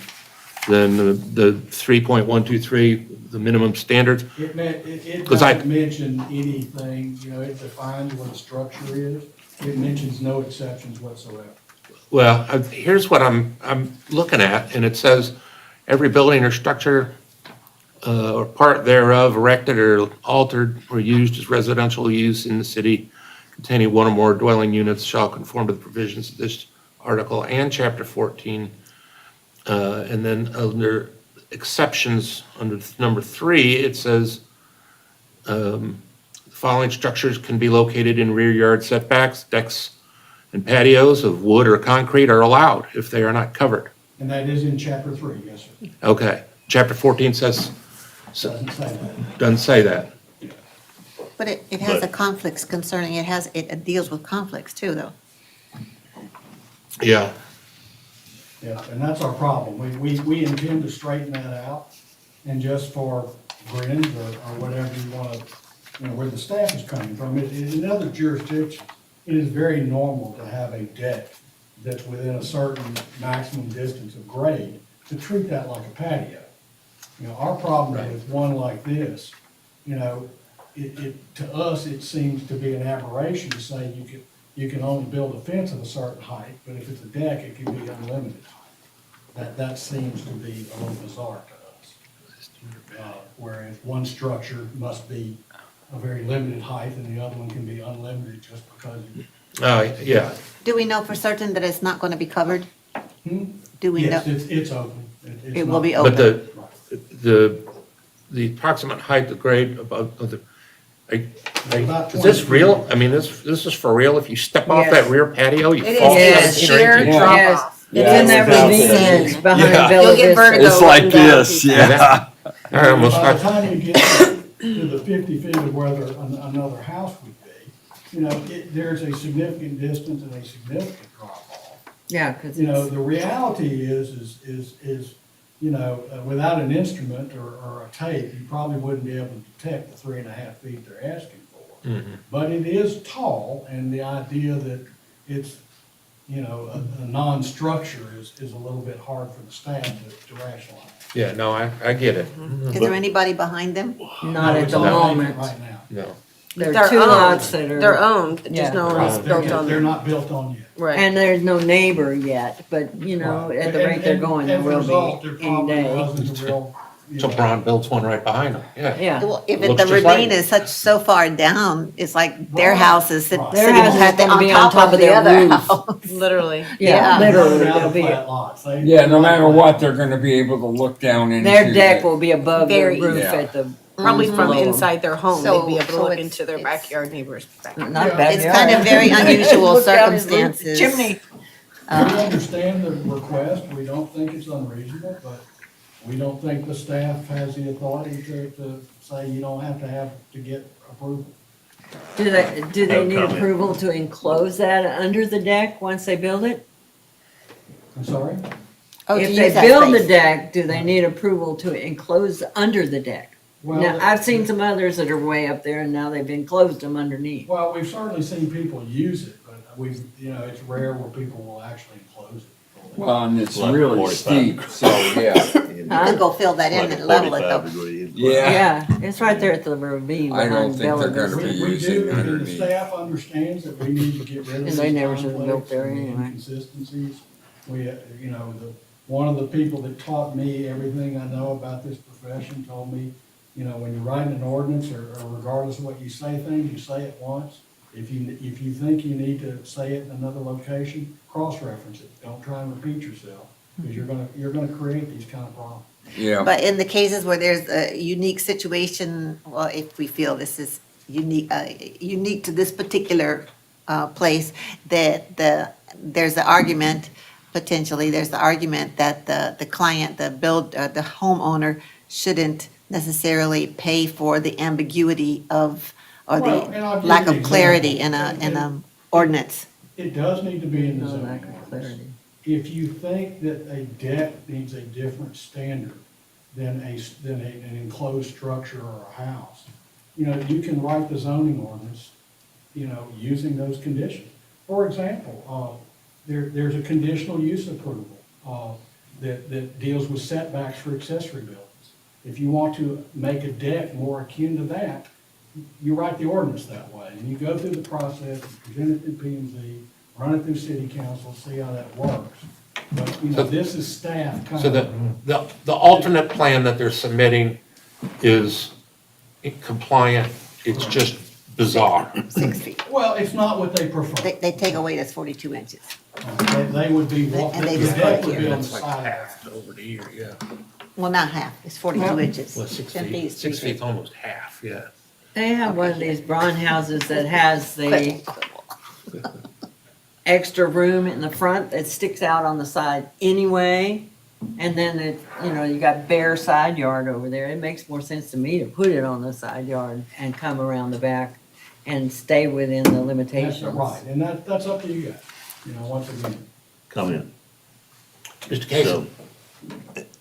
the 3.123, the minimum standards. It 'Cause I- doesn't mention anything, it defines what a structure is. It mentions no exceptions whatsoever. Well, here's what I'm looking at, and it says, every building or structure or part thereof erected or altered or used as residential use in the city containing one or more dwelling units shall conform to the provisions of this article and chapter 14. And then under exceptions, under number 3, it says, the following structures can be located in rear yard setbacks, decks and patios of wood or concrete are allowed if they are not covered. And that is in chapter 3, yes, sir. Okay, chapter 14 says, Doesn't say that. doesn't say that. But it has a But- conflicts concerning, it deals with conflicts too, though. Yeah, Yeah, and that's our problem. We intend to straighten that out, and just for grins or whatever you want to, where the staff is coming from. In other jurisdictions, it is very normal to have a deck that's within a certain maximum distance of grade, to treat that like a patio. Our problem Right. with one like this, to us, it seems to be an aberration to say you can only build a fence of a certain height, but if it's a deck, it can be unlimited height. That seems to be a little bizarre to us. Whereas one structure must be a very limited height and the other one can be unlimited just because yeah, Do we know for certain that it's not going to be covered? Hmm? Do we know? Yes, it's open. It's It will be not- but open. the approximate height, the grade of the, About is this 20 real? feet. I mean, this is for real? If you step off that Yes. rear patio, you It fall is, Yes. 17 or sheer 18? Yeah. drop Yes, off. it's in that Yeah. ravine Yeah. behind Yeah. Bella You'll get Vista. vertigo. It's like Go down this, through yeah. I almost By the got, time you get to the 50 feet of where another house would be, there's a significant distance and a significant drop off. Yeah, because The reality is, without an instrument or a tape, you probably wouldn't be able to detect the 3.5 feet they're asking for. But it is tall, and the idea that it's, a non-structure is a little bit hard for the staff to rationalize. yeah, no, I get it. Is there anybody behind them? not No, at it's the all vacant moment. right now. No. There They're are 2 owned. lots that are. They're owned, Yeah. just no one's They're built on they're them. not built on yet. Right. And there's no neighbor yet, but at the And- rate they're and- going, there as a will result, be there any probably day. wasn't a real, So Braun builds one right behind them, yeah. Yeah. Well, if Looks the just like ravine it. is so far down, it's like their Right. house is Right. Their sitting house is at gonna be on top of the their other roof. house. Literally. Yeah, Yeah. literally, They're they'll be, flat lots. Yeah, no matter what, they're gonna be able to look down into. their deck the- will be above the Very roof easy. at the. Probably from below 'em. inside their home, So- they'd be able to so look it's- into their it's- backyard neighbor's backyard. Not Yeah. bad. It's kind of very unusual Look down his roof, circumstances. Chimney. We understand the request, we don't think it's unreasonable, but we don't think the staff has the authority to say you don't have to get approval. Do they No need comment. approval to enclose that under the deck once they build it? I'm sorry? Oh, to If use they that build the space. deck, do they need approval to enclose under the deck? Well, Now, I've seen some others that are way up there and now they've enclosed them underneath. Well, we've certainly seen people use it, but it's rare where people will actually enclose it. Well, and it's Like really 45 steep, so, yeah, You could go fill that in and level it though. Yeah. Yeah, it's right there at the ravine I don't behind think Bella they're gonna Vista. be We using do, and the underneath. staff understands that we need to get rid of And these they never should've built conflicts there and the anyway. inconsistencies. One of the people that taught me everything I know about this profession told me, You know, when you're writing an ordinance, or regardless of what you say things, you say it once. If you think you need to say it in another location, cross-reference it. Don't try and repeat yourself, because you're gonna create these kind of problems. Yeah, But in the cases where there's a unique situation, well, if we feel this is unique to this particular place, that there's the argument, potentially, there's the argument that the client, the homeowner shouldn't necessarily pay for the ambiguity of, or Well, and I'll the give lack you an of clarity example. in a ordinance. It does need to be in the No zoning lack of ordinance. clarity. If you think that a deck needs a different standard than an enclosed structure or a house, you know, you can write the zoning ordinance, you know, using those conditions. For example, there's a conditional use approval, that deals with setbacks for accessory buildings. If you want to make a deck more akin to that, you write the ordinance that way, and you go through the process, present it through P and Z, run it through city council, see how that works. But, you know, this is staff kind So of. the alternate plan that they're submitting is compliant, it's just bizarre. 6 feet. Well, it's not what they prefer. They take away this 42 inches. They would be, And they the just deck put it would be here. on the side. Over the year, yeah. Well, not half, it's 42 inches. Well, 6 10 feet, is 3 6 feet's almost half, yeah. They have one of these barn houses that has the extra room in the front that sticks out on the side anyway. And then it, you got bare side yard over there. It makes more sense to me to put it on the side yard and come around the back and stay within the That's limitations. right, and that's up to you guys, you know, once again. Come in. Mr. Casey? So,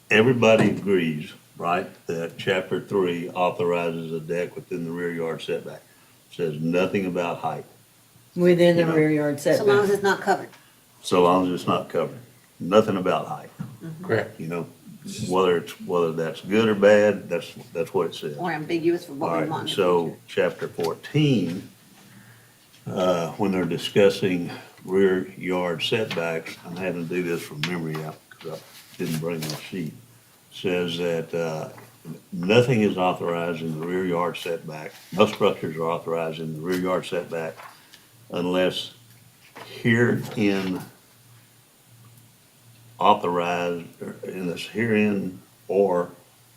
everybody agrees, right, that chapter 3 authorizes a deck within the rear yard setback. Says nothing about height, Within the You know, rear yard So long as setback. it's not covered. so long as it's not covered. Nothing about height, Correct. you know? Whether that's good or bad, that's what it says. Or ambiguous for All what we right, want in the so future. chapter 14, when they're discussing rear yard setbacks, I'm having to do this from memory out because I didn't bring my sheet, says that nothing is authorized in the rear yard setback. No structures are authorized in the rear yard setback unless herein authorized, or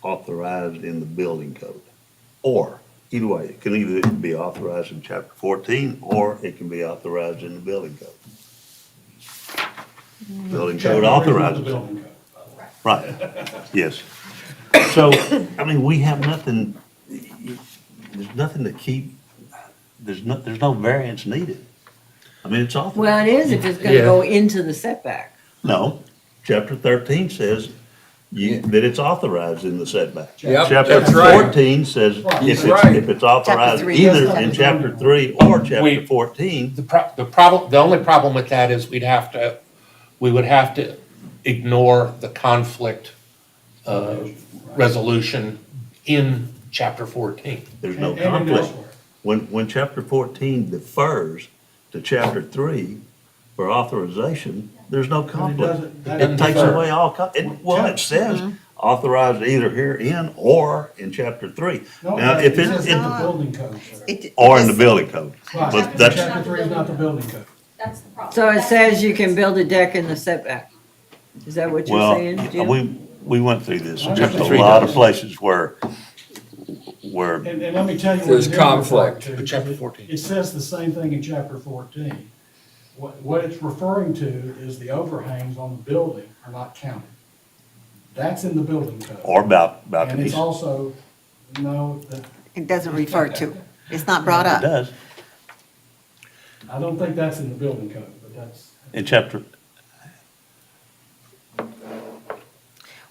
authorized in the building code. Or, either way, it can either be authorized in chapter 14, or it can be authorized in the building code. Building Chapter code 3 is not the authorizes it. building code, by the way. Right, yes. So, I mean, we have nothing, there's nothing to keep, there's no variance needed. I mean, it's authorized. Well, it is if it's gonna Yeah. go into the setback. No, chapter 13 says that it's authorized in the setback. Yep, Chapter that's right. 14 says He's if it's authorized Chapter 3. either in chapter 3 or chapter We- 14. The only problem with that is we would have to ignore the conflict resolution in chapter 14. There's no And conflict. elsewhere. When chapter 14 defers to chapter 3 for authorization, there's no conflict. that It takes defer. away all, it says authorized either herein or in chapter 3. No, Now, it if says it, in the building code, sir. or in the building code. Right, But that's, chapter 3 is not the building code. That's the problem. So it says you can build a deck in the setback. Is that what you're well, saying, Jim? we went through this. There's Chapter a 3 lot of does. places where And let me tell you what There's it is referring conflict. to, With chapter because 14. It says the same thing in chapter 14. What it's referring to is the overhangs on the building are not counted. That's in the building code. or about to And be, it's also, no, It doesn't refer to, it's not brought it up. does, I don't think that's in the building code, but that's. in chapter,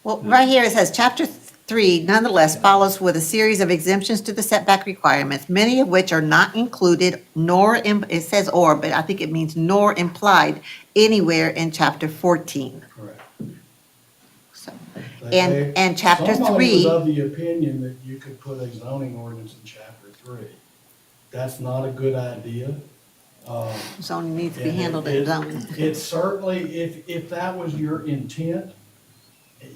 Well, right here it says, chapter 3 nonetheless follows with a series of exemptions to the setback requirements, many of which are not included nor, it says or, but I think it means nor implied anywhere in chapter 14. Correct. So, They- and chapter Somebody 3, was of the opinion that you could put a zoning ordinance in chapter 3. That's not a good idea. zoning needs to be And handled in zoning. It certainly, if that was your intent,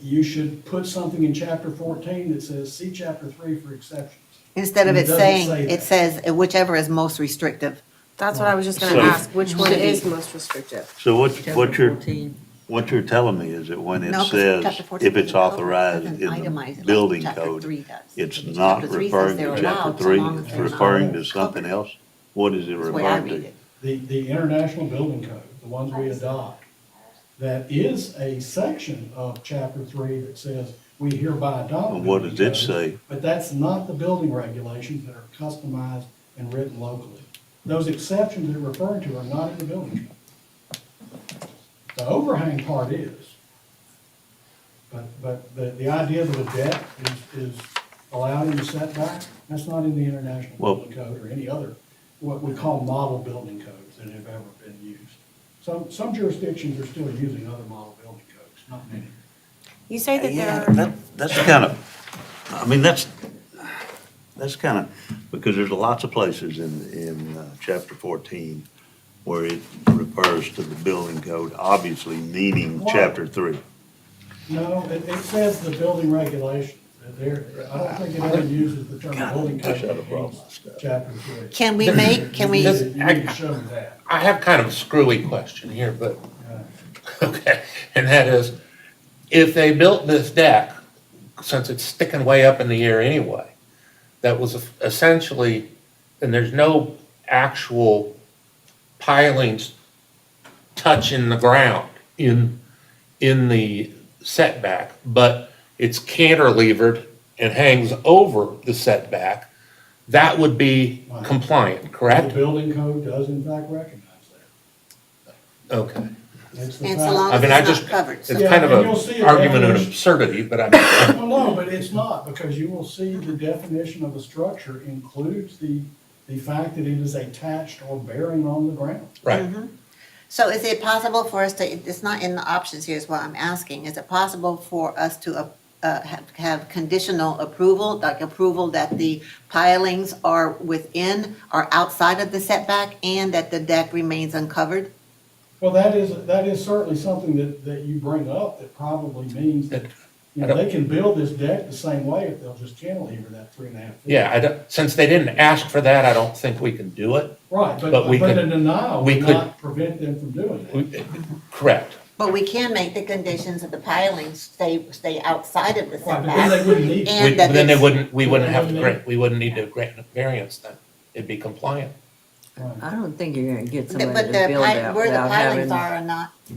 you should put something in chapter 14 that says, see chapter 3 for exceptions. Instead of It it doesn't saying, say it that. says whichever is most restrictive. That's what I was just gonna So- ask, which one Should be. is most restrictive? So what Chapter you're, 14. what you're telling me is that when it No, 'cause says, chapter 14 if it's doesn't cover it, authorized doesn't in itemize it the like building chapter code, 3 does. it's Chapter not 3 says referring they're to chapter allowed so 3, long as it's they're not referring to something covered. else? What is it That's the way I referring read to? it. The International Building Code, the ones we adopt, that is a section of chapter 3 that says, we hereby adopt. And what building does it codes, say? But that's not the building regulations that are customized and written locally. Those exceptions they're referring to are not in the building code. The overhang part is. But the idea that a deck is allowed in the setback, that's not in the International Well- Building Code or any other, what we call model building codes that have ever been used. Some jurisdictions are still using other model building codes, not many. You say that Yeah, there, that's kind of, I mean, that's kind of, because there's lots of places in chapter 14 where it refers to the building code, obviously meaning Why? chapter 3. No, it says the building regulations. I don't think it ever uses the term building code. I should have brought my stuff. Chapter 3. Can we, You need to show me that. I have kind of a screwy question here, but, Uh, okay, and that is, if they built this deck, since it's sticking way up in the air anyway, that was essentially, and there's no actual pilings touching the ground in the setback, but it's cantilevered and hangs over the setback, that would be compliant, The correct? building code does in fact recognize that. Okay. It's the and so fact- long I as mean, I it's just, not covered. it's So Yeah, kind of and you'll see an a argument of definition. absurdity, but I'm, Well, no, but it's not, because you will see the definition of a structure includes the fact that it is attached or bearing on the ground. right. So is it possible for us to, it's not in the options here is what I'm asking, is it possible for us to have conditional approval, like approval that the pilings are within or outside of the setback and that the deck remains uncovered? Well, that is certainly something that you bring up that probably means that, you know, they can build this deck the same way if they'll just cantilever that 3.5 feet. Yeah, I don't, since they didn't ask for that, I don't think we can do it. Right, But we but could- a denial we would could- not prevent them from doing that. Correct. But we can make the conditions of the pilings stay outside of the Right, but then they setback. wouldn't need. And that Then it's- we wouldn't have to Wouldn't grant, we wouldn't need to grant a variance then. It'd be compliant. Right. I don't think you're gonna get But somebody the to build that where the without pilings having.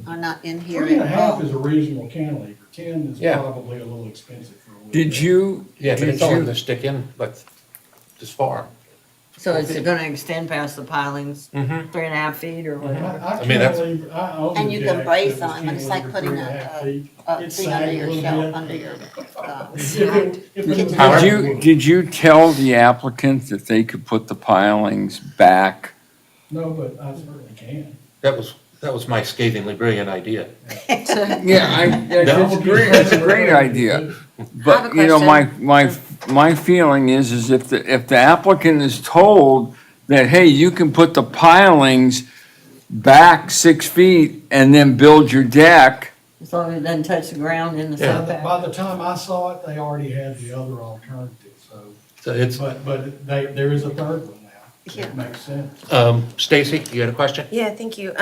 are not in here 3.5 at all. is a reasonable cantilever. 10 is Yeah. probably a little expensive for a wood Did deck. you, Yeah, but did it's only you, to stick in like this far. So is it gonna extend past the pilings, Mm-hmm. 3.5 feet or whatever? I mean, that's- cantilever, I own And a you can deck brace that was on them, it's like cantilevered putting 3.5 feet. a It thing under sagged a your little shelf, bit. under your, If it was- However- did you tell the applicant that they could put the pilings back? No, but I certainly can. That was my scathingly brilliant idea. Yeah, that's a great idea. I have But, a you know, question. my feeling is if the applicant is told that, hey, you can put the pilings back 6 feet and then build your deck, As long as it doesn't touch the ground in the Yeah. setback. By the time I saw it, they already had the other alternative, so, So it's, but there is a third one now. Yeah. It makes sense. Stacy, you had a question? yeah, thank you.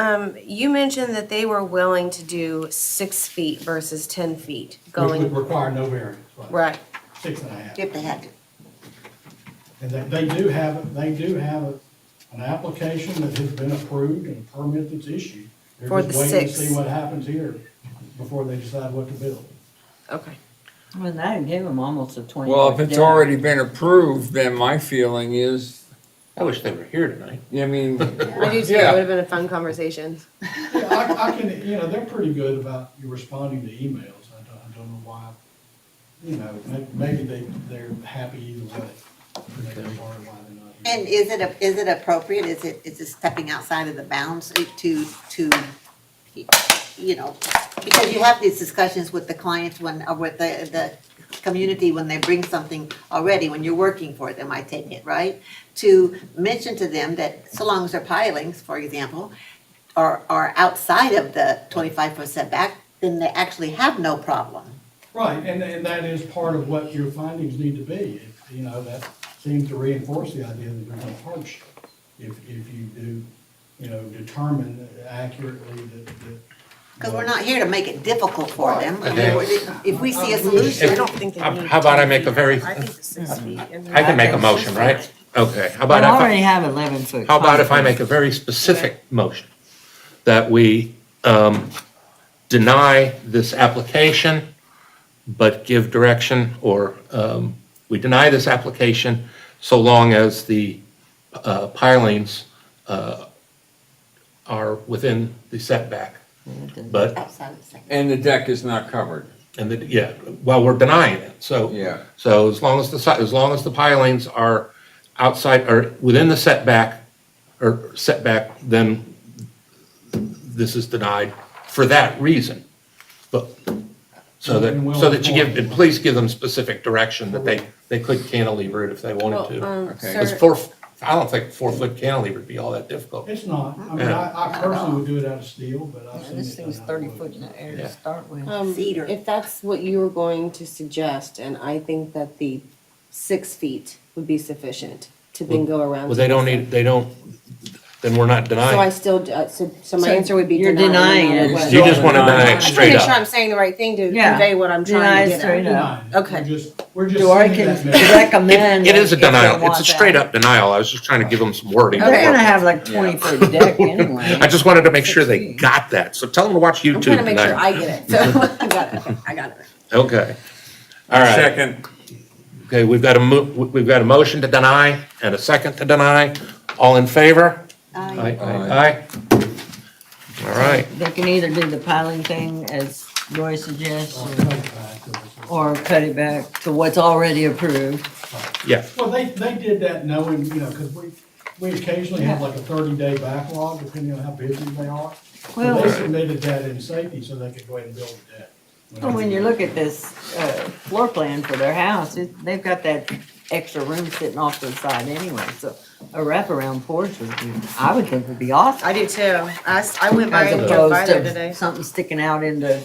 You mentioned that they were willing to do 6 feet versus 10 feet Which going, would require no variance, right? right. 6.5. if they had to. And they do have an application that has been approved and a permit that's issued. For They're the just waiting to 6. see what happens here before they decide what to build. Okay. Well, that gave them almost a 20. well, if foot it's deck. already been approved, then my feeling is, I wish they were here tonight. I mean, I do too. It Yeah. would have been a fun conversation. Yeah, I can, you know, they're pretty good about you responding to emails. I don't know why, you know, maybe they're happy either way. They can borrow why they're not here. And is it appropriate, is it stepping outside of the bounds to, you know, because you have these discussions with the clients when, or with the community when they bring something already, when you're working for them, I take it, right? To mention to them that so long as their pilings, for example, are outside of the 25-foot setback, then they actually have no problem. Right, and that is part of what your findings need to be. You know, that seems to reinforce the idea that there's no hardship. If you do, you know, determine accurately that. Because we're not here to make it difficult for them. Okay. If we see a solution, I don't think they need. How about I make a very, I think the 6 feet. I can make a motion, right? Okay, how I about if already have 11-foot. how about if I concrete. make a very specific motion? That we deny this application, but give direction, or we deny this application so long as the pilings are within the setback. But, outside of the second. And the deck is not covered. and the, yeah, well, we're denying it, so. Yeah. So as long as as long as the pilings are outside, or within the setback, then this is denied for that reason. But, so that you give, and please give them specific direction that they could cantilever it if they wanted to. Okay. Because I don't think 4-foot cantilever would be all that difficult. It's not. I mean, I personally would do it out of steel, but I've seen it. This thing's done out of 30 wood. foot in the air Yeah. to start with. Cedar. If that's what you were going to suggest, and I think that the 6 feet would be sufficient to then go around. Well, to they the don't side. need, so we're not So I denying. still, so my So answer would be you're denying. no denying matter it. what. You just want to deny I it I just want to straight make sure up. I'm saying the right thing to Yeah. convey what I'm Deny trying to it get straight at. up. Denying it. Okay. We're just So I sending can that message. recommend. It is a if they denial. want It's a that. straight up denial. I was just trying to give them some wording. They're gonna have like 20-foot deck anyway. I just wanted to make sure they got that. So tell them to watch I'm trying YouTube to make sure tonight. I get it. So I got it. I got it. Okay. All right. Second. Okay, we've got a motion to deny and a second to deny. All in favor? Aye. Aye. All right. They can either do the piling thing as Roy suggests, I'll cut it back to this. or cut it back to what's already approved. Yeah. Well, they did that knowing, you know, because we occasionally have like a 30-day backlog, depending on how busy they are. So Well- they submitted that in safety so they could go ahead and build the deck. Well, when you look at this floor plan for their house, they've got that extra room sitting off to the side anyway, so a wraparound porch I would think would be awesome. I do too. I went by As and drove by opposed there to today. something sticking out into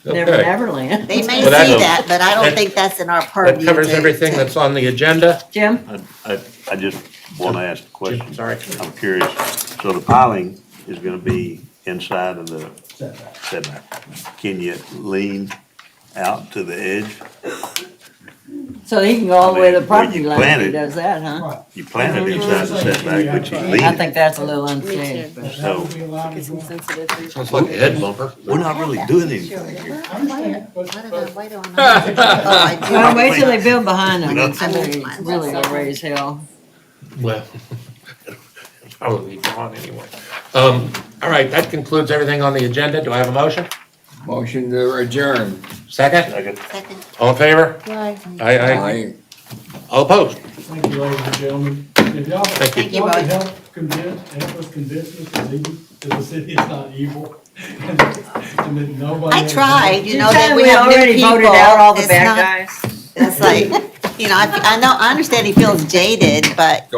Never Okay. Neverland. They may Well, that- see that, but I don't that- think that's in our purview. That covers to- everything to- that's on the agenda. Jim? I just want to ask a question. Sorry. I'm curious. So the piling is going to be inside of the Setback. setback. Can you lean out to the edge? So he can go all the way to the Where you property line if he planted. does that, huh? Right. You planted inside the setback, but you I lean. think that's a little Me unsafe, too. but. That would be allowed Get as some well. sensitive trees. Sounds like a head bumper. We're not really doing anything here. I understand, but, Why did but I- why do I not- Oh, I do. Well, wait till they build behind them, We and don't- somebody's really gonna raise hell. Well, it's probably gone anyway. All right, that concludes everything on the agenda. Do I have a motion? Motion to adjourn. Second? Second. Second. All in favor? Why? Aye, aye. Aye. All opposed? thank you, ladies and gentlemen. If y'all, Thank you. if y'all could help us convince Mr. Levy that the city is not evil. And that nobody. I has- tried, you You know, that said we we have new already people. voted out all the It's bad not- guys. It's like, you know, I know, I understand he feels jaded, but